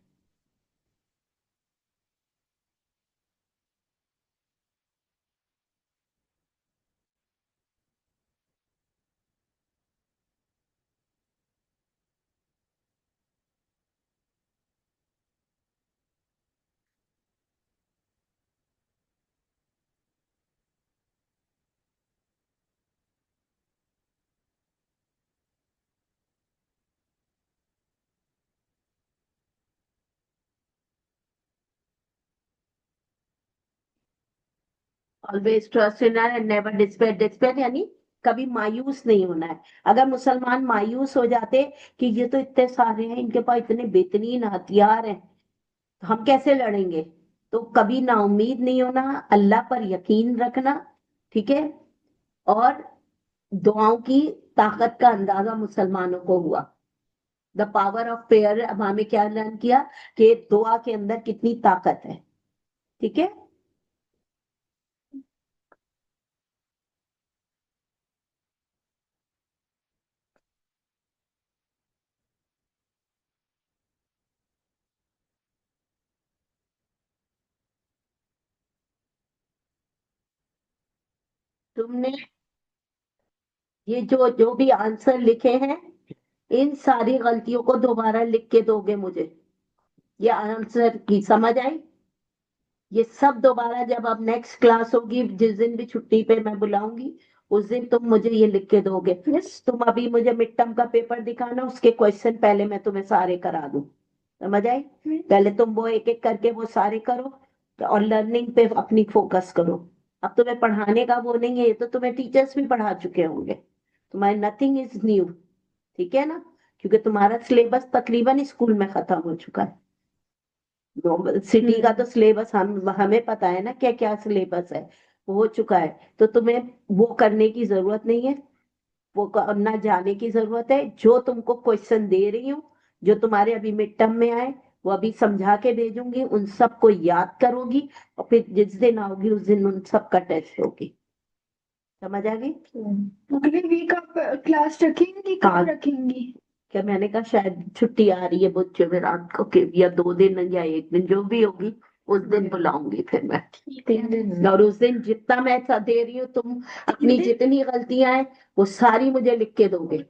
Always trust in and never despair. Despair यानी कभी मायूस नहीं होना है। अगर मुसलमान मायूस हो जाते कि ये तो इतने सारे हैं इनके पास इतने बेहतरीन हथियार हैं तो हम कैसे लड़ेंगे तो कभी ना उम्मीद नहीं होना अल्लाह पर यकीन रखना ठीक है। और दुआओं की ताकत का अंदाजा मुसलमानों को हुआ। The power of prayer. अब हमें क्या लर्न किया कि दुआ के अंदर कितनी ताकत है। ठीक है, तुमने ये जो जो भी आंसर लिखे हैं, इन सारी गलतियों को दोबारा लिख के दोगे मुझे। ये आंसर की समझ आई? ये सब दोबारा जब अब नेक्स्ट क्लास होगी, जिस दिन भी छुट्टी पे मैं बुलाऊंगी, उस दिन तुम मुझे ये लिख के दोगे। तुम अभी मुझे मिड टर्म का पेपर दिखाना, उसके क्वेश्चन पहले मैं तुम्हें सारे करा दूं। समझ आई? पहले तुम वो एक एक करके वो सारे करो, और लर्निंग पे अपनी फोकस करो। अब तुम्हें पढ़ाने का वो नहीं है, ये तो तुम्हें टीचर्स भी पढ़ा चुके होंगे। तुम्हारे नथिंग इज न्यू। ठीक है ना? क्योंकि तुम्हारा सिलेबस तकरीबन स्कूल में खत्म हो चुका है। सिटी का तो सिलेबस हमें पता है ना, क्या क्या सिलेबस है, वो हो चुका है। तो तुम्हें वो करने की जरूरत नहीं है, वो करना जाने की जरूरत है। जो तुमको क्वेश्चन दे रही हूँ, जो तुम्हारे अभी मिड टर्म में आए, वो अभी समझा के भेजूंगी, उन सबको याद करोगी, और फिर जिस दिन आओगी उस दिन उन सब का टेस्ट होगी। समझ आ गई? अगले वीक आप क्लास रखेंगी? हाँ। कब रखेंगी? क्या, मैंने कहा शायद छुट्टी आ रही है बच्चों में रात को, कि या 2 दिन या एक दिन, जो भी होगी उस दिन बुलाऊंगी फिर मैं। 3 दिन। और उस दिन जितना मैं दे रही हूँ, तुम अपनी जितनी गलतियां हैं वो सारी मुझे लिख के दोगे।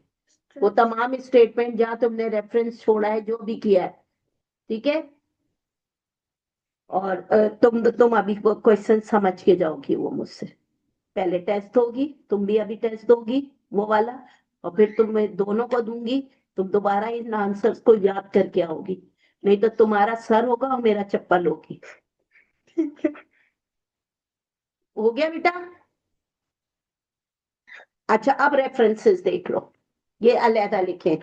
वो तमाम स्टेटमेंट जहाँ तुमने रेफरेंस छोड़ा है, जो भी किया है। ठीक है? और तुम अभी वो क्वेश्चन समझ के जाओगी वो मुझसे। पहले टेस्ट होगी, तुम भी अभी टेस्ट दोगी वो वाला, और फिर तुम मैं दोनों को दूंगी। तुम दोबारा इन आंसर्स को याद करके आओगी, नहीं तो तुम्हारा सर होगा और मेरा चप्पल होगी। हो गया बेटा? अच्छा, अब रेफरेंसेस देख लो, ये अलहदा लिखे।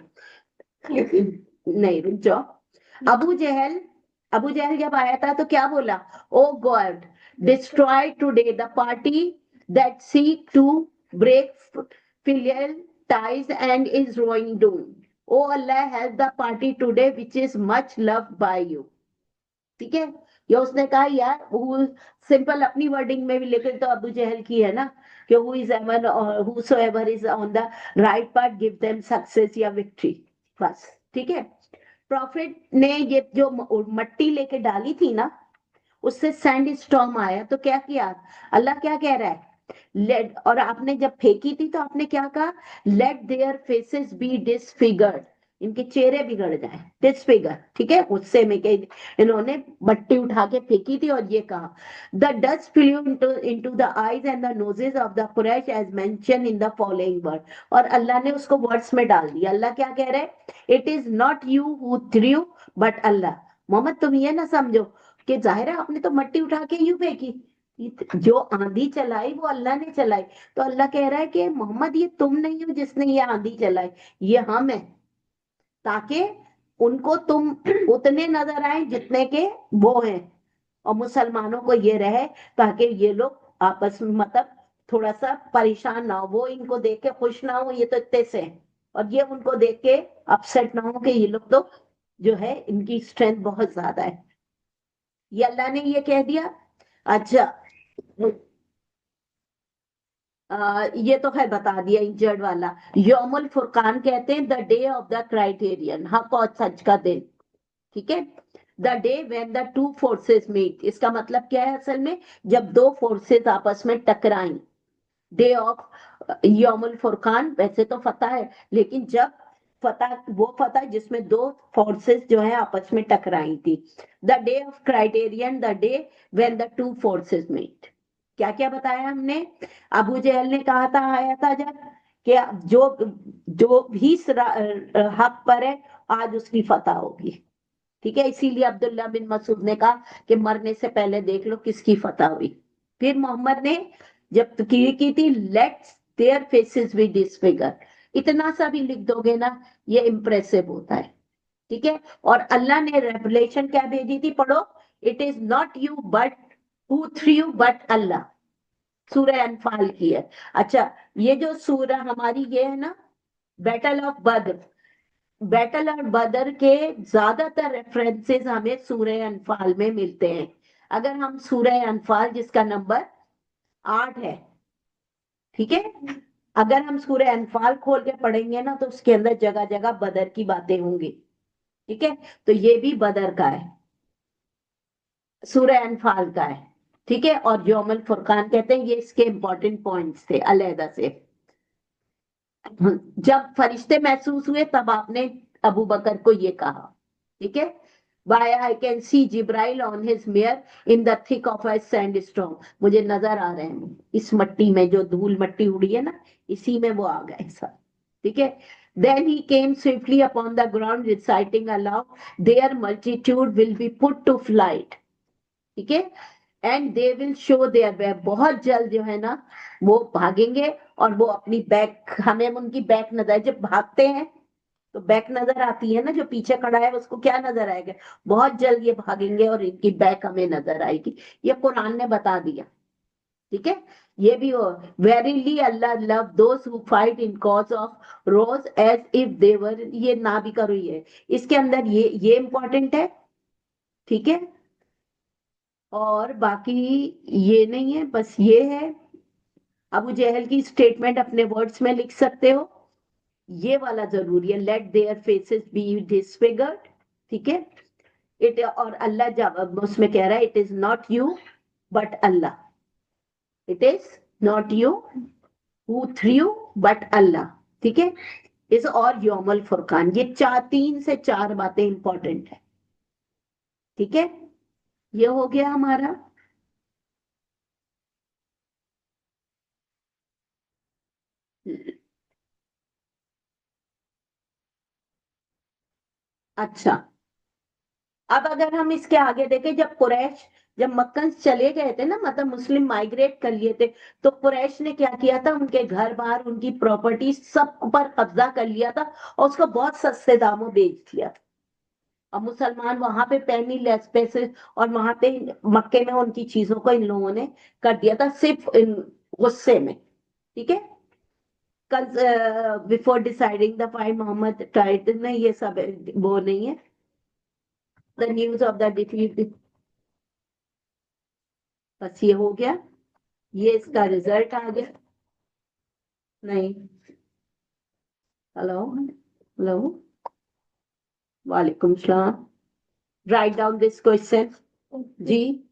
नहीं, रुक जाओ। अबू जहल, अबू जहल जब आया था तो क्या बोला? Oh God, destroy today the party that seek to break filial ties and is ruining doom. Oh Allah, help the party today which is much loved by you. ठीक है? या उसने कहा यार, वो सिंपल अपनी वर्डिंग में भी, लेकिन तो अबू जहल की है ना, कि who is ever whosoever is on the right path give them success या victory, बस। ठीक है? प्रॉफिट ने ये जो मट्टी लेके डाली थी ना, उससे सैंड स्टॉर्म आया, तो क्या किया? अल्लाह क्या कह रहा है? लेट, और आपने जब फेंकी थी तो आपने क्या कहा? Let their faces be disfigured, इनके चेहरे बिगड़ जाए, डिसफिगर। ठीक है? गुस्से में के इन्होंने मट्टी उठा के फेंकी थी, और ये कहा the dust flew into the eyes and the noses of the Quraysh as mention in the following word. और अल्लाह ने उसको वर्ड्स में डाल दिया। अल्लाह क्या कह रहे हैं? It is not you who threw but Allah. Muhammad, तुम ये ना समझो कि जाहिर है आपने तो मट्टी उठा के यूं फेंकी, जो आंधी चलाई वो अल्लाह ने चलाई। तो अल्लाह कह रहा है कि मोहम्मद, ये तुम नहीं हो जिसने ये आंधी चलाई, ये हम है, ताकि उनको तुम उतने नजर आए जितने के वो हैं, और मुसलमानों को ये रहे, ताकि ये लोग आपस में मतलब थोड़ा सा परेशान ना हो, वो इनको देख के खुश ना हो, ये तो इतने से हैं, और ये उनको देख के अपसेट ना हो कि ये लोग तो जो है इनकी स्ट्रेंथ बहुत ज्यादा है। ये अल्लाह ने ये कह दिया। अच्छा, ये तो है बता दिया, इंजर्ड वाला। यौमुल फुरकान कहते हैं the day of the criterion, हक और सच का दिन। ठीक है? The day when the two forces meet, इसका मतलब क्या है असल में? जब दो फोर्सेस आपस में टकराई। डे ऑफ यौमुल फुरकान वैसे तो फतह है, लेकिन जब फतह, वो फतह जिसमें दो फोर्सेस जो है आपस में टकराई थी। The day of criterion, the day when the two forces meet. क्या क्या बताया हमने? अबू जहल ने कहा था, आया था जब, कि जो जो भी हक पर है आज उसकी फतह होगी। ठीक है? इसीलिए अब्दुल्ला बिन मसूद ने कहा कि मरने से पहले देख लो किसकी फतह हुई। फिर मोहम्मद ने जब तकरीर की थी, let's their faces be disfigure, इतना सा भी लिख दोगे ना, ये इंप्रेसिव होता है। ठीक है? और अल्लाह ने रेवलेशन क्या भेजी थी, पढ़ो। It is not you but who threw you but Allah, Surah Anfal की है। अच्छा, ये जो सूरह हमारी ये है ना, बैटल ऑफ बद्र, बैटल और बदर के ज्यादातर रेफरेंसेस हमें सूरह अनफाल में मिलते हैं। अगर हम सूरह अनफाल जिसका नंबर 8 है, ठीक है, अगर हम सूरह अनफाल खोल के पढ़ेंगे ना तो उसके अंदर जगह जगह बदर की बातें होंगी। ठीक है, तो ये भी बदर का है, सूरह अनफाल का है। ठीक है, और यौमुल फुरकान कहते हैं, ये इसके इंपॉर्टेंट पॉइंट्स थे अलहदा से। जब फरिश्ते महसूस हुए तब आपने अबू बकर को ये कहा। ठीक है, Why I can see Jibrail on his mare in the thick of a sandstorm. मुझे नजर आ रहे हैं इस मट्टी में, जो धूल मट्टी उड़ी है ना, इसी में वो आ गए सब। ठीक है, then he came swiftly upon the ground reciting aloud, their multitude will be put to flight. ठीक है, and they will show their back, बहुत जल्द जो है ना वो भागेंगे और वो अपनी बैक, हमें उनकी बैक नजर, जब भागते हैं तो बैक नजर आती है ना, जो पीछे खड़ा है उसको क्या नजर आएगा, बहुत जल्द ये भागेंगे और इनकी बैक हमें नजर आएगी। ये कुरान ने बता दिया। ठीक है, ये भी हो, verily Allah love those who fight in cause of rows as if they were, ये ना भी करो, ये इसके अंदर ये इंपॉर्टेंट है। ठीक है, और बाकी ये नहीं है, बस ये है। अबू जहल की स्टेटमेंट अपने वर्ड्स में लिख सकते हो, ये वाला जरूरी है, let their faces be disfigured. ठीक है, इट, और अल्लाह जब उसमें कह रहा है, it is not you but Allah, it is not you who threw but Allah. ठीक है, इस और यौमुल फुरकान, ये 3 से 4 बातें इंपॉर्टेंट है। ठीक है, ये हो गया हमारा। अच्छा, अब अगर हम इसके आगे देखें, जब मक्कन चले गए थे ना, मतलब मुस्लिम माइग्रेट कर लिए थे, तो कुरैश ने क्या किया था, उनके घर बार, उनकी प्रॉपर्टी सब पर कब्जा कर लिया था और उसको बहुत सस्ते दामों बेच दिया था। और मुसलमान वहां पे पेनी लेस पैसे, और वहां पे मक्के में उनकी चीजों को इन लोगों ने कर दिया था, सिर्फ इन गुस्से में। ठीक है, कल before deciding the fight Muhammad tried, नहीं ये सब वो नहीं है, the news of the defeat, बस ये हो गया, ये इसका रिजल्ट आ गया। नहीं, हेलो, हेलो, वालेकुम सलाम, राइट डाउन दिस क्वेश्चन। जी,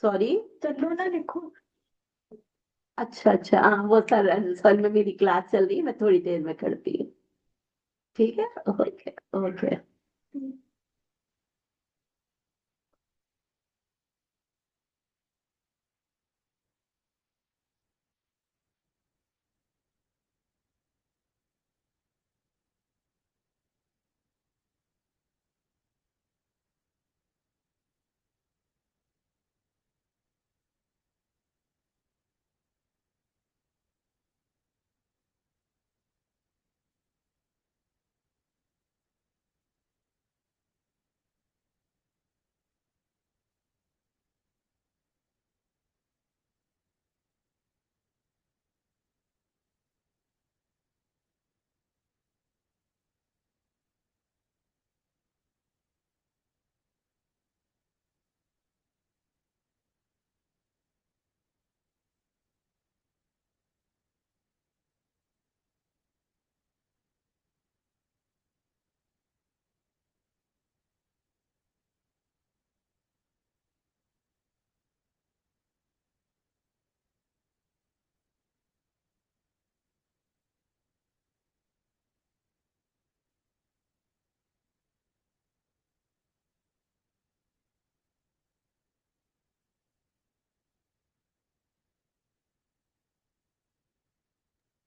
सॉरी, चलो ना लिखो। अच्छा अच्छा, हाँ वो सर, असल में मेरी क्लास चल रही है, मैं थोड़ी देर में करती हूँ। ठीक है, ओके ओके।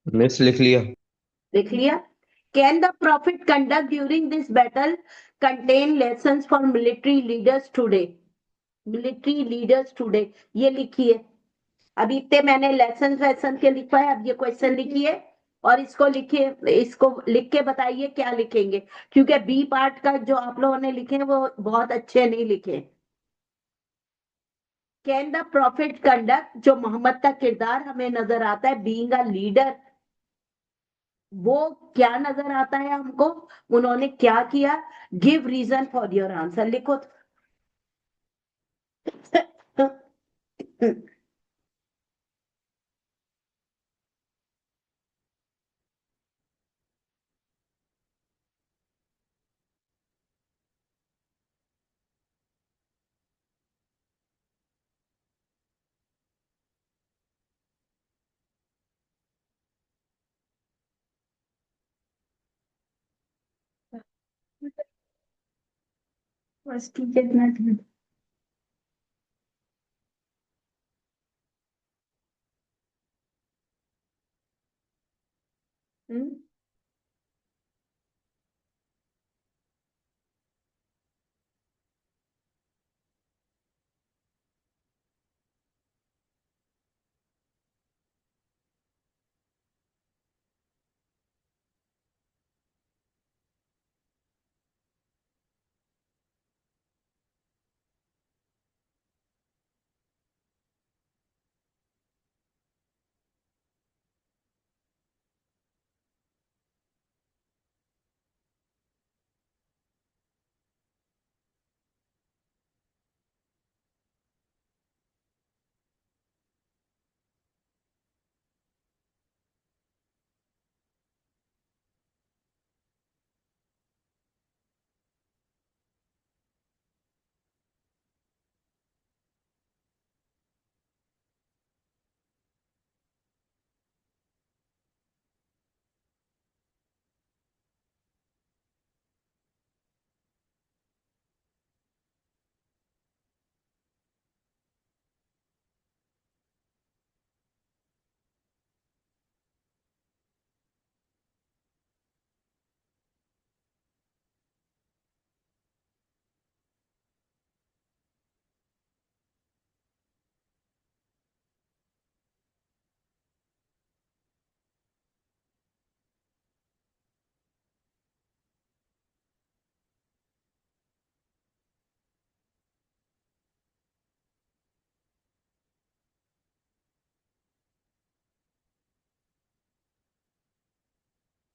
मिस लिख लिया। देख लिया, can the profit conduct during this battle contain lessons for military leaders today, military leaders today, ये लिखिए। अभी इतने मैंने लेसन वेसन के लिखा है, अब ये क्वेश्चन लिखिए और इसको लिखिए, इसको लिख के बताइए क्या लिखेंगे, क्योंकि बी पार्ट का जो आप लोगों ने लिखे हैं वो बहुत अच्छे नहीं लिखे। कैन द प्रॉफिट कंडक्ट, जो मोहम्मद का किरदार हमें नजर आता है, बीइंग अ लीडर वो क्या नजर आता है हमको, उन्होंने क्या किया? Give reason for your answer, लिखो। बस ठीक है, इतना ठीक। हम्म,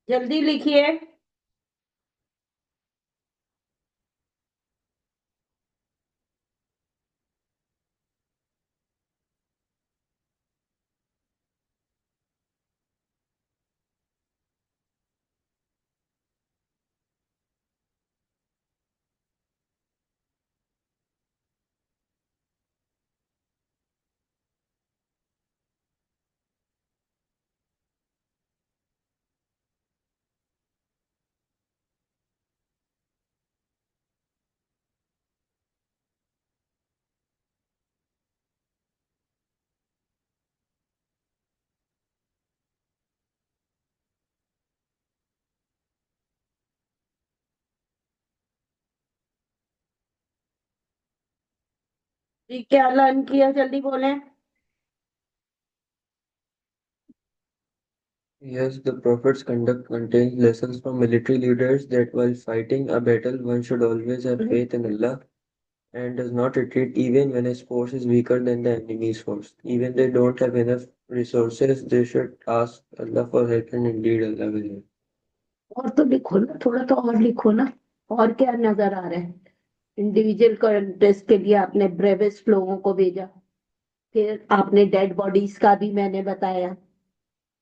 जल्दी लिखिए। ठीक, क्या लर्न किया, जल्दी बोलें। Yes, the Prophet's conduct contains lessons from military leaders that while fighting a battle, one should always have faith in Allah and does not retreat even when his force is weaker than the enemy's force. Even they don't have enough resources, they should ask Allah for help, and indeed Allah will help. और तो लिखो ना, थोड़ा तो और लिखो ना। और क्या नजर आ रहा है? इंडिविजुअल कंटेस्ट के लिए आपने ब्रेवेस्ट लोगों को भेजा, फिर आपने डेड बॉडीज का भी मैंने बताया,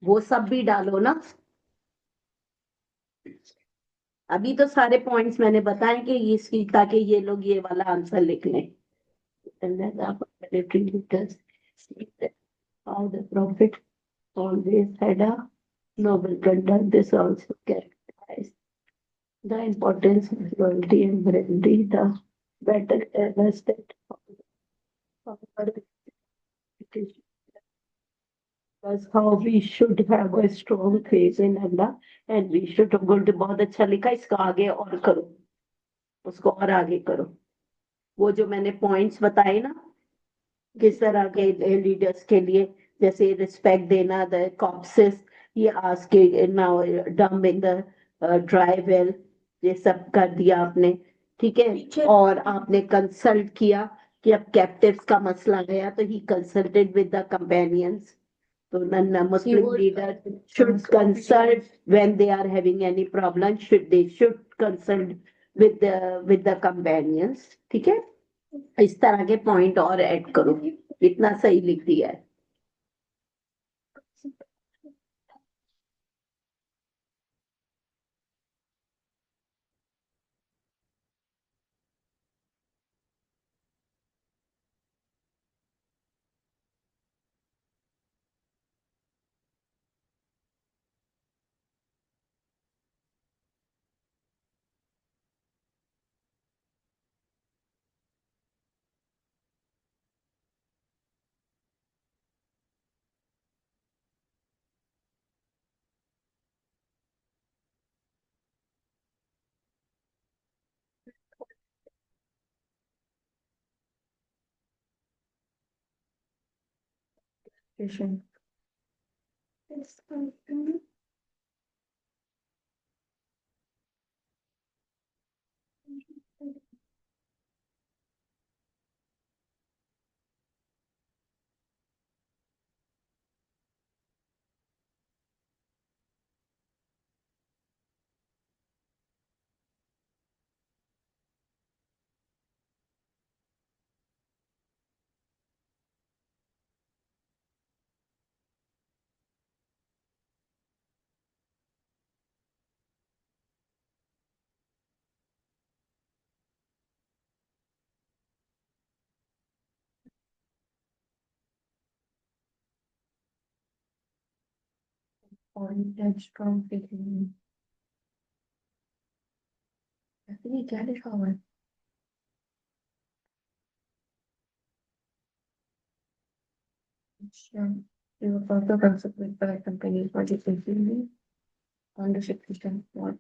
वो सब भी डालो ना। अभी तो सारे पॉइंट्स मैंने बताए कि ये इसकी, ताकि ये लोग ये वाला आंसर लिख लें। And then the military leaders see that how the prophet always had a noble conduct. This also characterized the importance of loyalty and bravery. The battle tells us that our was how we should have a strong faith in Allah and we should have good। बहुत अच्छा लिखा, इसका आगे और करो, उसको और आगे करो। वो जो मैंने पॉइंट्स बताए ना, किस तरह के लीडर्स के लिए, जैसे रिस्पेक्ट देना, द कॉप्सिस, ये आस्किंग नाउ डम इन द ड्राई वेल, ये सब कर दिया आपने। ठीक है, और आपने कंसल्ट किया कि अब कैप्टिव्स का मसला गया तो ही कंसल्टेड विद द कंपेनियंस। तो Muslim He would leader should consult when they are having any problem. They should consult with the companions. ठीक है, इस तरह के पॉइंट और ऐड करो, इतना सही लिख दिया है. patient. Point and strong feeling. ये क्या लिखा हुआ है? अच्छा, ये also concept with the company project facility on the system one.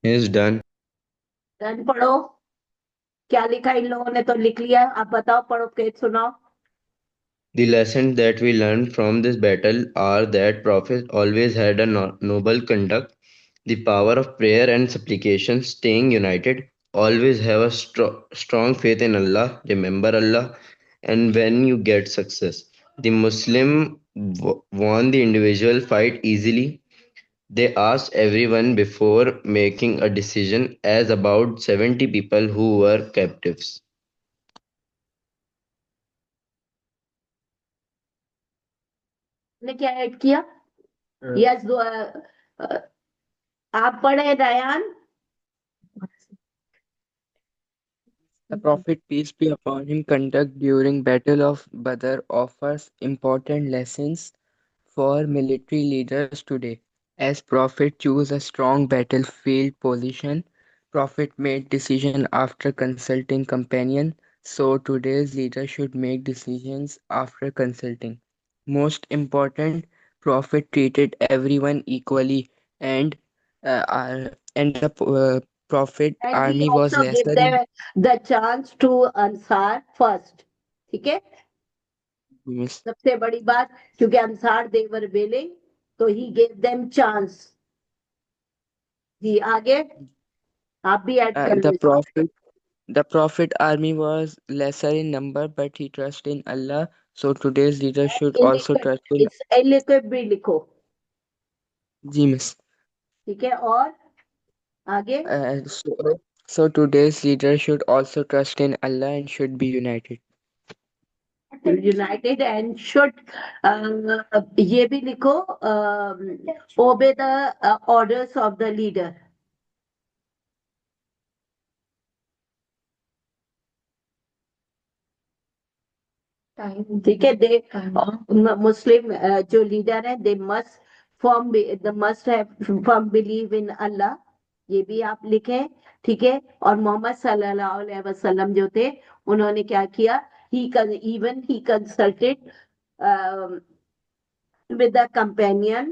Is done. Done. पढ़ो, क्या लिखा इन लोगों ने तो लिख लिया, आप बताओ, पढ़ो के सुनाओ. The lessons that we learn from this battle are that Prophet always had a noble conduct, the power of prayer and supplication, staying united, always have a strong faith in Allah, remember Allah, and when you get success. The Muslim won the individual fight easily. They asked everyone before making a decision, as about 70 people who were captives. ने क्या add किया? Yes, आप पढ़े Ryan. The Prophet, peace be upon him, conduct during Battle of Badr offers important lessons for military leaders today. As Prophet chose a strong battlefield position, Prophet made decision after consulting companion, so today's leader should make decisions after consulting. Most important, Prophet treated everyone equally and the Prophet And he army was also give lesser in them the chance to answer first. ठीक है, Yes. सबसे बड़ी बात, क्योंकि अंसार दे वर willing, तो he gave them chance. जी आगे, आप भी ऐड Uh, कर the low. prophet the prophet army was lesser in number, but he trusted in Allah. So today's leader should also trust in इस इलिक्विड भी लिखो. James. ठीक है, और आगे. So today's leader should also trust in Allah and should be united. United and should, ये भी लिखो, obey the orders of the leader. ठीक है, दे मुस्लिम जो लीडर है, they must have firm believe in Allah. ये भी आप लिखें. ठीक है, और मोहम्मद सल्लल्लाहु अलैहि वसल्लम जो थे, उन्होंने क्या किया? He consulted with the companion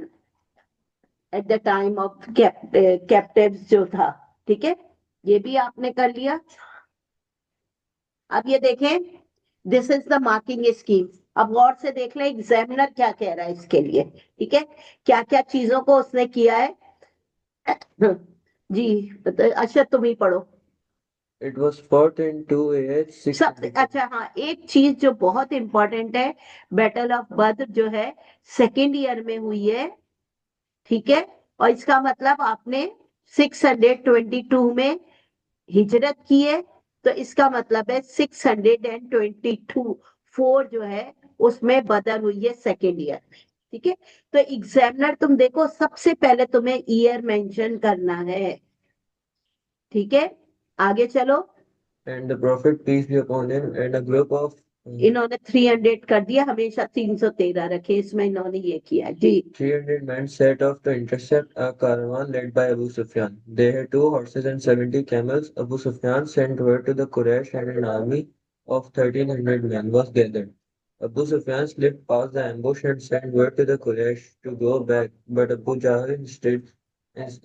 at the time of captives जो था. ठीक है, ये भी आपने कर लिया. अब ये देखें, this is the marking scheme. अब गौर से देख ले एग्जामिनर क्या कह रहा है इसके लिए, ठीक है, क्या क्या चीजों को उसने किया है। जी, अच्छा तुम ही पढ़ो। It was fought in 2 AH सब 600. अच्छा, हाँ, एक चीज जो बहुत इंपॉर्टेंट है, बैटल ऑफ बद्र जो है सेकेंड ईयर में हुई है, ठीक है, और इसका मतलब आपने 622 में हिजरत की है, तो इसका मतलब है 622 4 जो है उसमें बदल हुई है सेकेंड ईयर में, ठीक है। तो एग्जामिनर तुम देखो सबसे पहले तुम्हें ईयर मेंशन करना है, ठीक है, आगे चलो। And the Prophet, peace be upon him, and a group of इन्होंने 300 कर दिया, हमेशा 313 रखे, इसमें इन्होंने ये किया जी। 300 men set off to intercept a caravan led by Abu Sufyan. They had 2 horses and 70 camels. Abu Sufyan sent word to the Quraysh, and an army of 1,300 men was gathered. Abu Sufyan slipped past the ambush and sent word to the Quraysh to go back, but Abu Jahl instead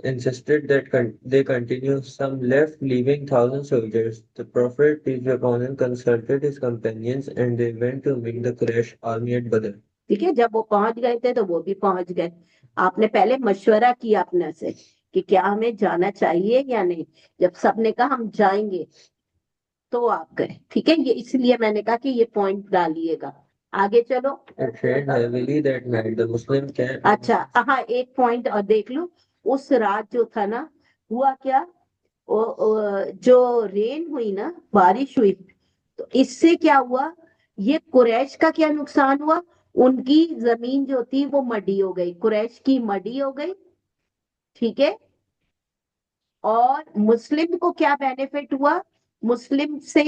insisted that they continue. Some left, leaving 1,000 soldiers. The Prophet, peace be upon him, consulted his companions, and they went to meet the Quraysh army at Badr. ठीक है, जब वो पहुंच गए थे तो वो भी पहुंच गए। आपने पहले मशवरा किया अपने से कि क्या हमें जाना चाहिए या नहीं, जब सबने कहा हम जाएंगे तो आप गए, ठीक है, ये इसलिए मैंने कहा कि ये पॉइंट डालिएगा। आगे चलो। It rained heavily that night. The Muslim camp. अच्छा, हाँ, एक पॉइंट और देख लो, उस रात जो था ना, हुआ क्या, जो रेन हुई ना, बारिश हुई, तो इससे क्या हुआ, ये कुरैश का क्या नुकसान हुआ, उनकी जमीन जो थी वो मडी हो गई, कुरैश की मडी हो गई, ठीक है। और मुस्लिम को क्या बेनिफिट हुआ, मुस्लिम से,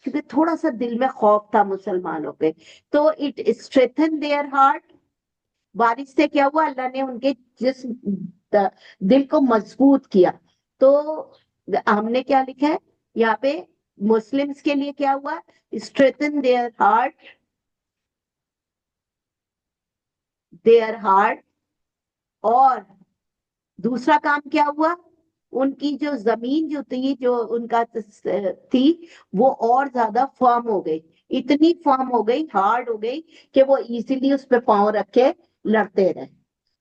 क्योंकि थोड़ा सा दिल में खौफ था मुसलमानों पे, तो इट स्ट्रेथन देयर हार्ट। बारिश से क्या हुआ, अल्लाह ने उनके दिल को मजबूत किया। तो हमने क्या लिखा है यहाँ पे, मुस्लिम्स के लिए क्या हुआ, स्ट्रेथन देयर हार्ट। और दूसरा काम क्या हुआ, उनकी जो जमीन जो थी, जो उनका थी, वो और ज्यादा फर्म हो गई, इतनी फर्म हो गई, हार्ड हो गई कि वो इजीली उस पे पांव रख के लड़ते रहे।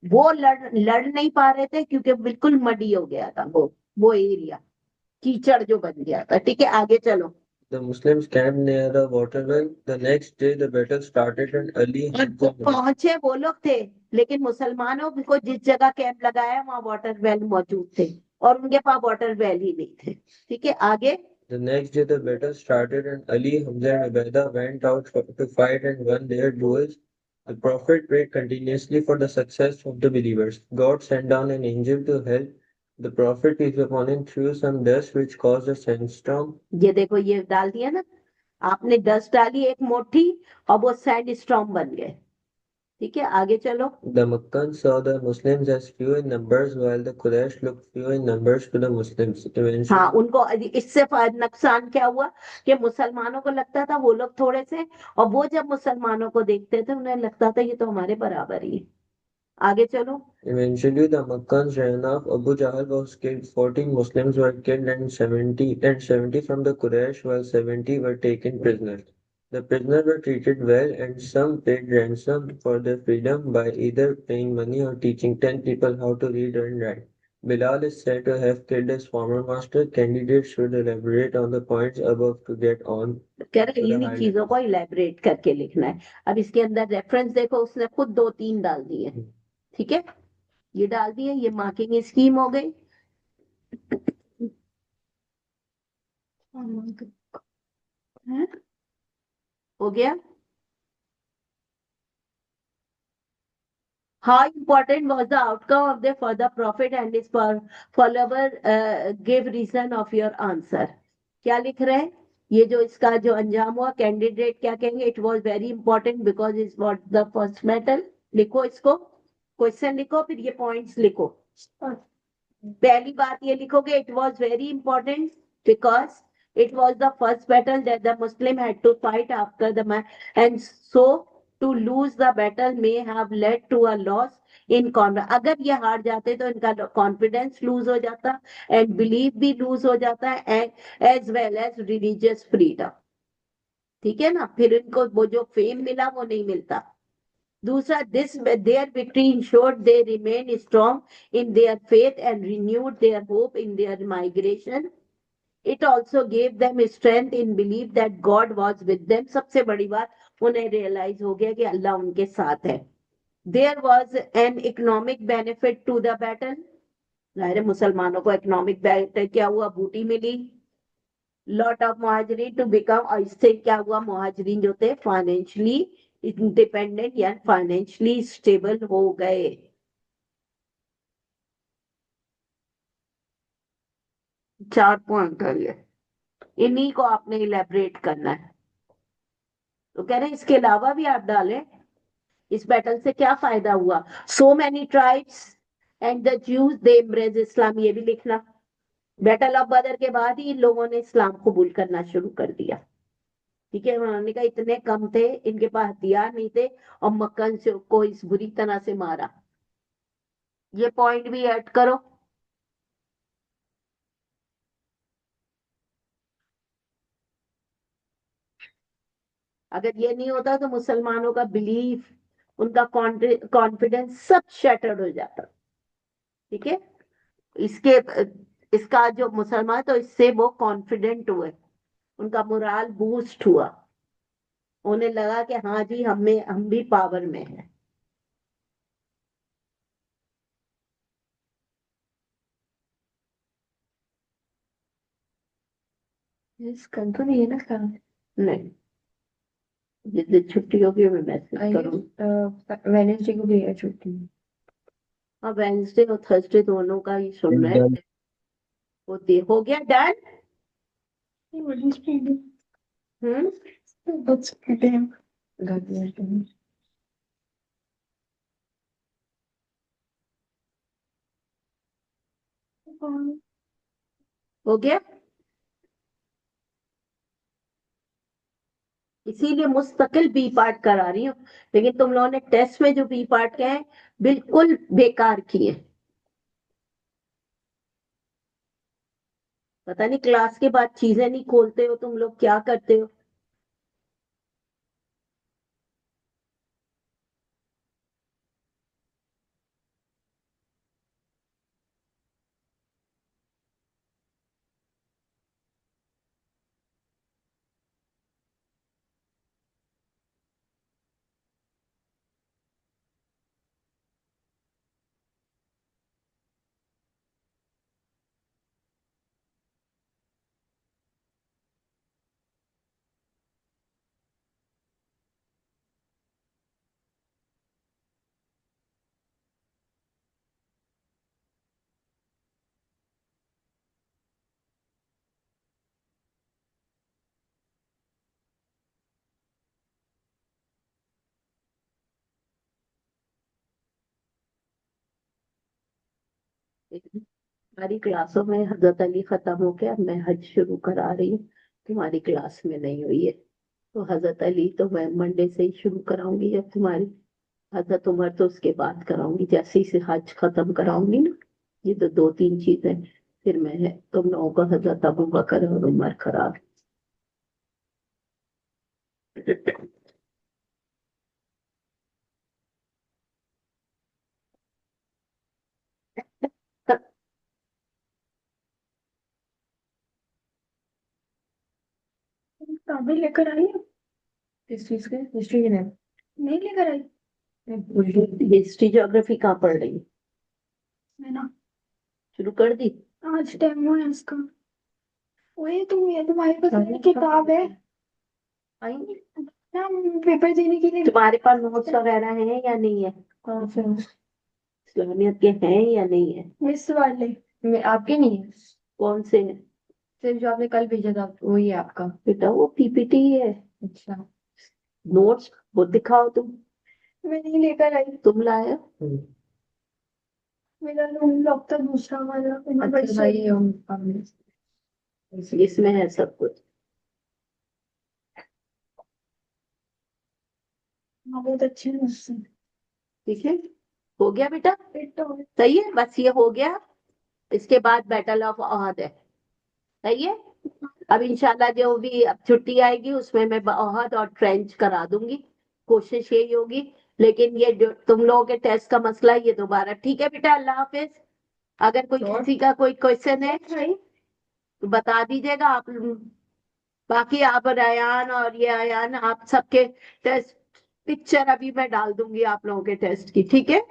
वो लड़ नहीं पा रहे थे क्योंकि बिल्कुल मडी हो गया था वो एरिया, कीचड़ जो बन गया था, ठीक है, आगे चलो। The Muslims camped near a water well. The next day, the battle started, and Ali और पहुंचे वो लोग थे, लेकिन मुसलमानों को जिस जगह कैंप लगाया वहां वाटर वेल मौजूद थे, और उनके पास वाटर वेल ही नहीं थे, ठीक है, आगे। The next day, the battle started, and Ali, Hamza, and Ubaidah went out to fight and won their duels. The Prophet prayed continuously for the success of the believers. God sent down an angel to help. The Prophet, peace be upon him, threw some dust which caused a sandstorm. ये देखो, ये डाल दिया ना आपने, dust डाली एक मोटी, और वो सैंड स्टॉर्म बन गए, ठीक है, आगे चलो। The Meccans saw the Muslims as few in numbers, while the Quraysh looked few in numbers to the Muslims. Eventually, हाँ, उनको इससे नुकसान क्या हुआ कि मुसलमानों को लगता था वो लोग थोड़े से, और वो जब मुसलमानों को देखते थे उन्हें लगता था ये तो हमारे बराबर ही है। आगे चलो। Eventually, the Meccans ran off. Abu Jahl was killed. 14 Muslims were killed, and 70 from the Quraysh, while 70 were taken prisoners. The prisoners were treated well, and some paid ransom for their freedom by either paying money or teaching 10 people how to read and write. Bilal is said to have killed his former master. Candidates should elaborate on the points above to get on कह to रहे the इन्हीं चीजों को elaborate करके लिखना है। अब इसके अंदर रेफरेंस देखो, उसने खुद 2-3 डाल दिए, ठीक है, ये डाल दिए, ये मार्किंग स्कीम हो गई। हैं? हो गया। How important was the outcome of the for the prophet and his follower? Give reason of your answer. क्या लिख रहे हैं, ये जो इसका जो अंजाम हुआ, कैंडिडेट क्या कहेंगे, it was very important because is what the first metal. लिखो इसको, क्वेश्चन लिखो, फिर ये पॉइंट्स लिखो। पहली बात ये लिखोगे, it was very important because it was the first battle that the Muslim had to fight after the and so to lose the battle may have led to a loss in confidence. अगर ये हार जाते तो इनका confidence lose हो जाता, and believe भी loose हो जाता है, as well as religious freedom. ठीक है ना, फिर इनको वो जो फेम मिला वो नहीं मिलता। दूसरा, this their victory ensured they remain strong in their faith and renewed their hope in their migration. It also gave them strength in believe that God was with them. सबसे बड़ी बात, उन्हें रियलाइज हो गया कि अल्लाह उनके साथ है। There was an economic benefit to the battle. जाहिर है मुसलमानों को इकोनॉमिक बेनिफिट क्या हुआ, बूटी मिली। लॉट ऑफ मुहाजिरीन टू बिकम, और इससे क्या हुआ, मुहाजिरीन जो थे फाइनेंशियली इंडिपेंडेंट या फाइनेंशियली स्टेबल हो गए। चार पॉइंट है ये, इन्हीं को आपने इलेबरेट करना है। तो कह रहे हैं इसके अलावा भी आप डालें, इस बैटल से क्या फायदा हुआ। So many tribes and the Jews they embrace Islam, ये भी लिखना। बैटल ऑफ बदर के बाद ही इन लोगों ने इस्लाम कबूल करना शुरू कर दिया। ठीक है, उन्होंने कहा इतने कम थे, इनके पास हथियार नहीं थे, और मक्कन से को इस बुरी तरह से मारा। ये पॉइंट भी ऐड करो। अगर ये नहीं होता तो मुसलमानों का बिलीफ, उनका कॉन्फिडेंस सब शटर्ड हो जाता। ठीक है, इसके इसका जो मुसलमान, तो इससे वो कॉन्फिडेंट हुए, उनका मोराल बूस्ट हुआ, उन्हें लगा कि हाँ जी, हम भी पावर में हैं। यस, कल तो नहीं है ना कल? नहीं, जिस दिन छुट्टी होगी मैं मैसेज आई करूँ। वेनेसडे को भी है छुट्टी। हाँ, वेंसडे और थर्सडे दोनों का ही सुन रहे थे। हो गया done. What is Friday? Hmm What's Friday? God bless you. हो गया। इसीलिए मुस्तकिल बी पार्ट करा रही हूँ, लेकिन तुम लोगों ने टेस्ट में जो बी पार्ट के हैं बिल्कुल बेकार किए। पता नहीं क्लास के बाद चीजें नहीं खोलते हो तुम लोग, क्या करते हो। हमारी क्लासों में हजरत अली खत्म हो गया, मैं हज शुरू करा रही हूँ, तुम्हारी क्लास में नहीं हुई है। तो हजरत अली तो मैं मंडे से ही शुरू कराऊंगी, जब तुम्हारी हजरत उमर तो उसके बाद कराऊंगी, जैसे ही से हज खत्म कराऊंगी ना। ये तो दो तीन चीजें, फिर मैं है तुम लोगों को हजरत अबू बकर और उमर करा। किताबें लेकर आई हो? किस चीज के? हिस्ट्री के लिए नहीं लेकर आई? मैं भूल गई। हिस्ट्री ज्योग्राफी कहाँ पढ़ रही है? मैं ना शुरू कर दी? आज डेमो है इसका। वही तुम, ये तुम्हारे पास मेरी किताब है आई? ना, पेपर देने के लिए। तुम्हारे पास नोट्स वगैरह हैं या नहीं है? कौन से? इस्लामियत के हैं या नहीं है? मिस वाले आपके नहीं है? कौन से हैं? सिर्फ जो आपने कल भेजा था वही है आपका। बेटा वो पीपीटी है, अच्छा, नोट्स वो दिखाओ तुम। मैं नहीं लेकर आई। तुम लाए हो? मेरा रूम लॉक था दूसरा वाला। अच्छा भाई, इसमें है सब कुछ। हाँ, बहुत अच्छे हैं उससे। ठीक है, हो गया बेटा? फिट तो है। सही है, बस ये हो गया। इसके बाद बैटल ऑफ ओहद है। सही है। अब इंशाल्लाह जो भी अब छुट्टी आएगी उसमें मैं बहुत और ट्रेंच करा दूंगी, कोशिश यही होगी। लेकिन ये जो तुम लोगों के टेस्ट का मसला है ये दोबारा, ठीक है बेटा, अल्लाह हाफिज। अगर कोई किसी का कोई क्वेश्चन है तो बता दीजिएगा आप। बाकी आप रयान और ये अयान, आप सबके टेस्ट पिक्चर अभी मैं डाल दूंगी आप लोगों के टेस्ट की, ठीक है।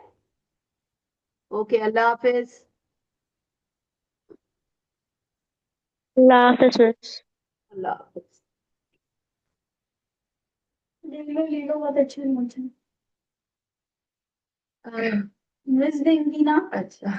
ओके, अल्लाह हाफिज। अल्लाह हाफिज मिस। अल्लाह हाफिज। ले लो बहुत अच्छे नोट्स हैं। मिस देंगी ना। अच्छा।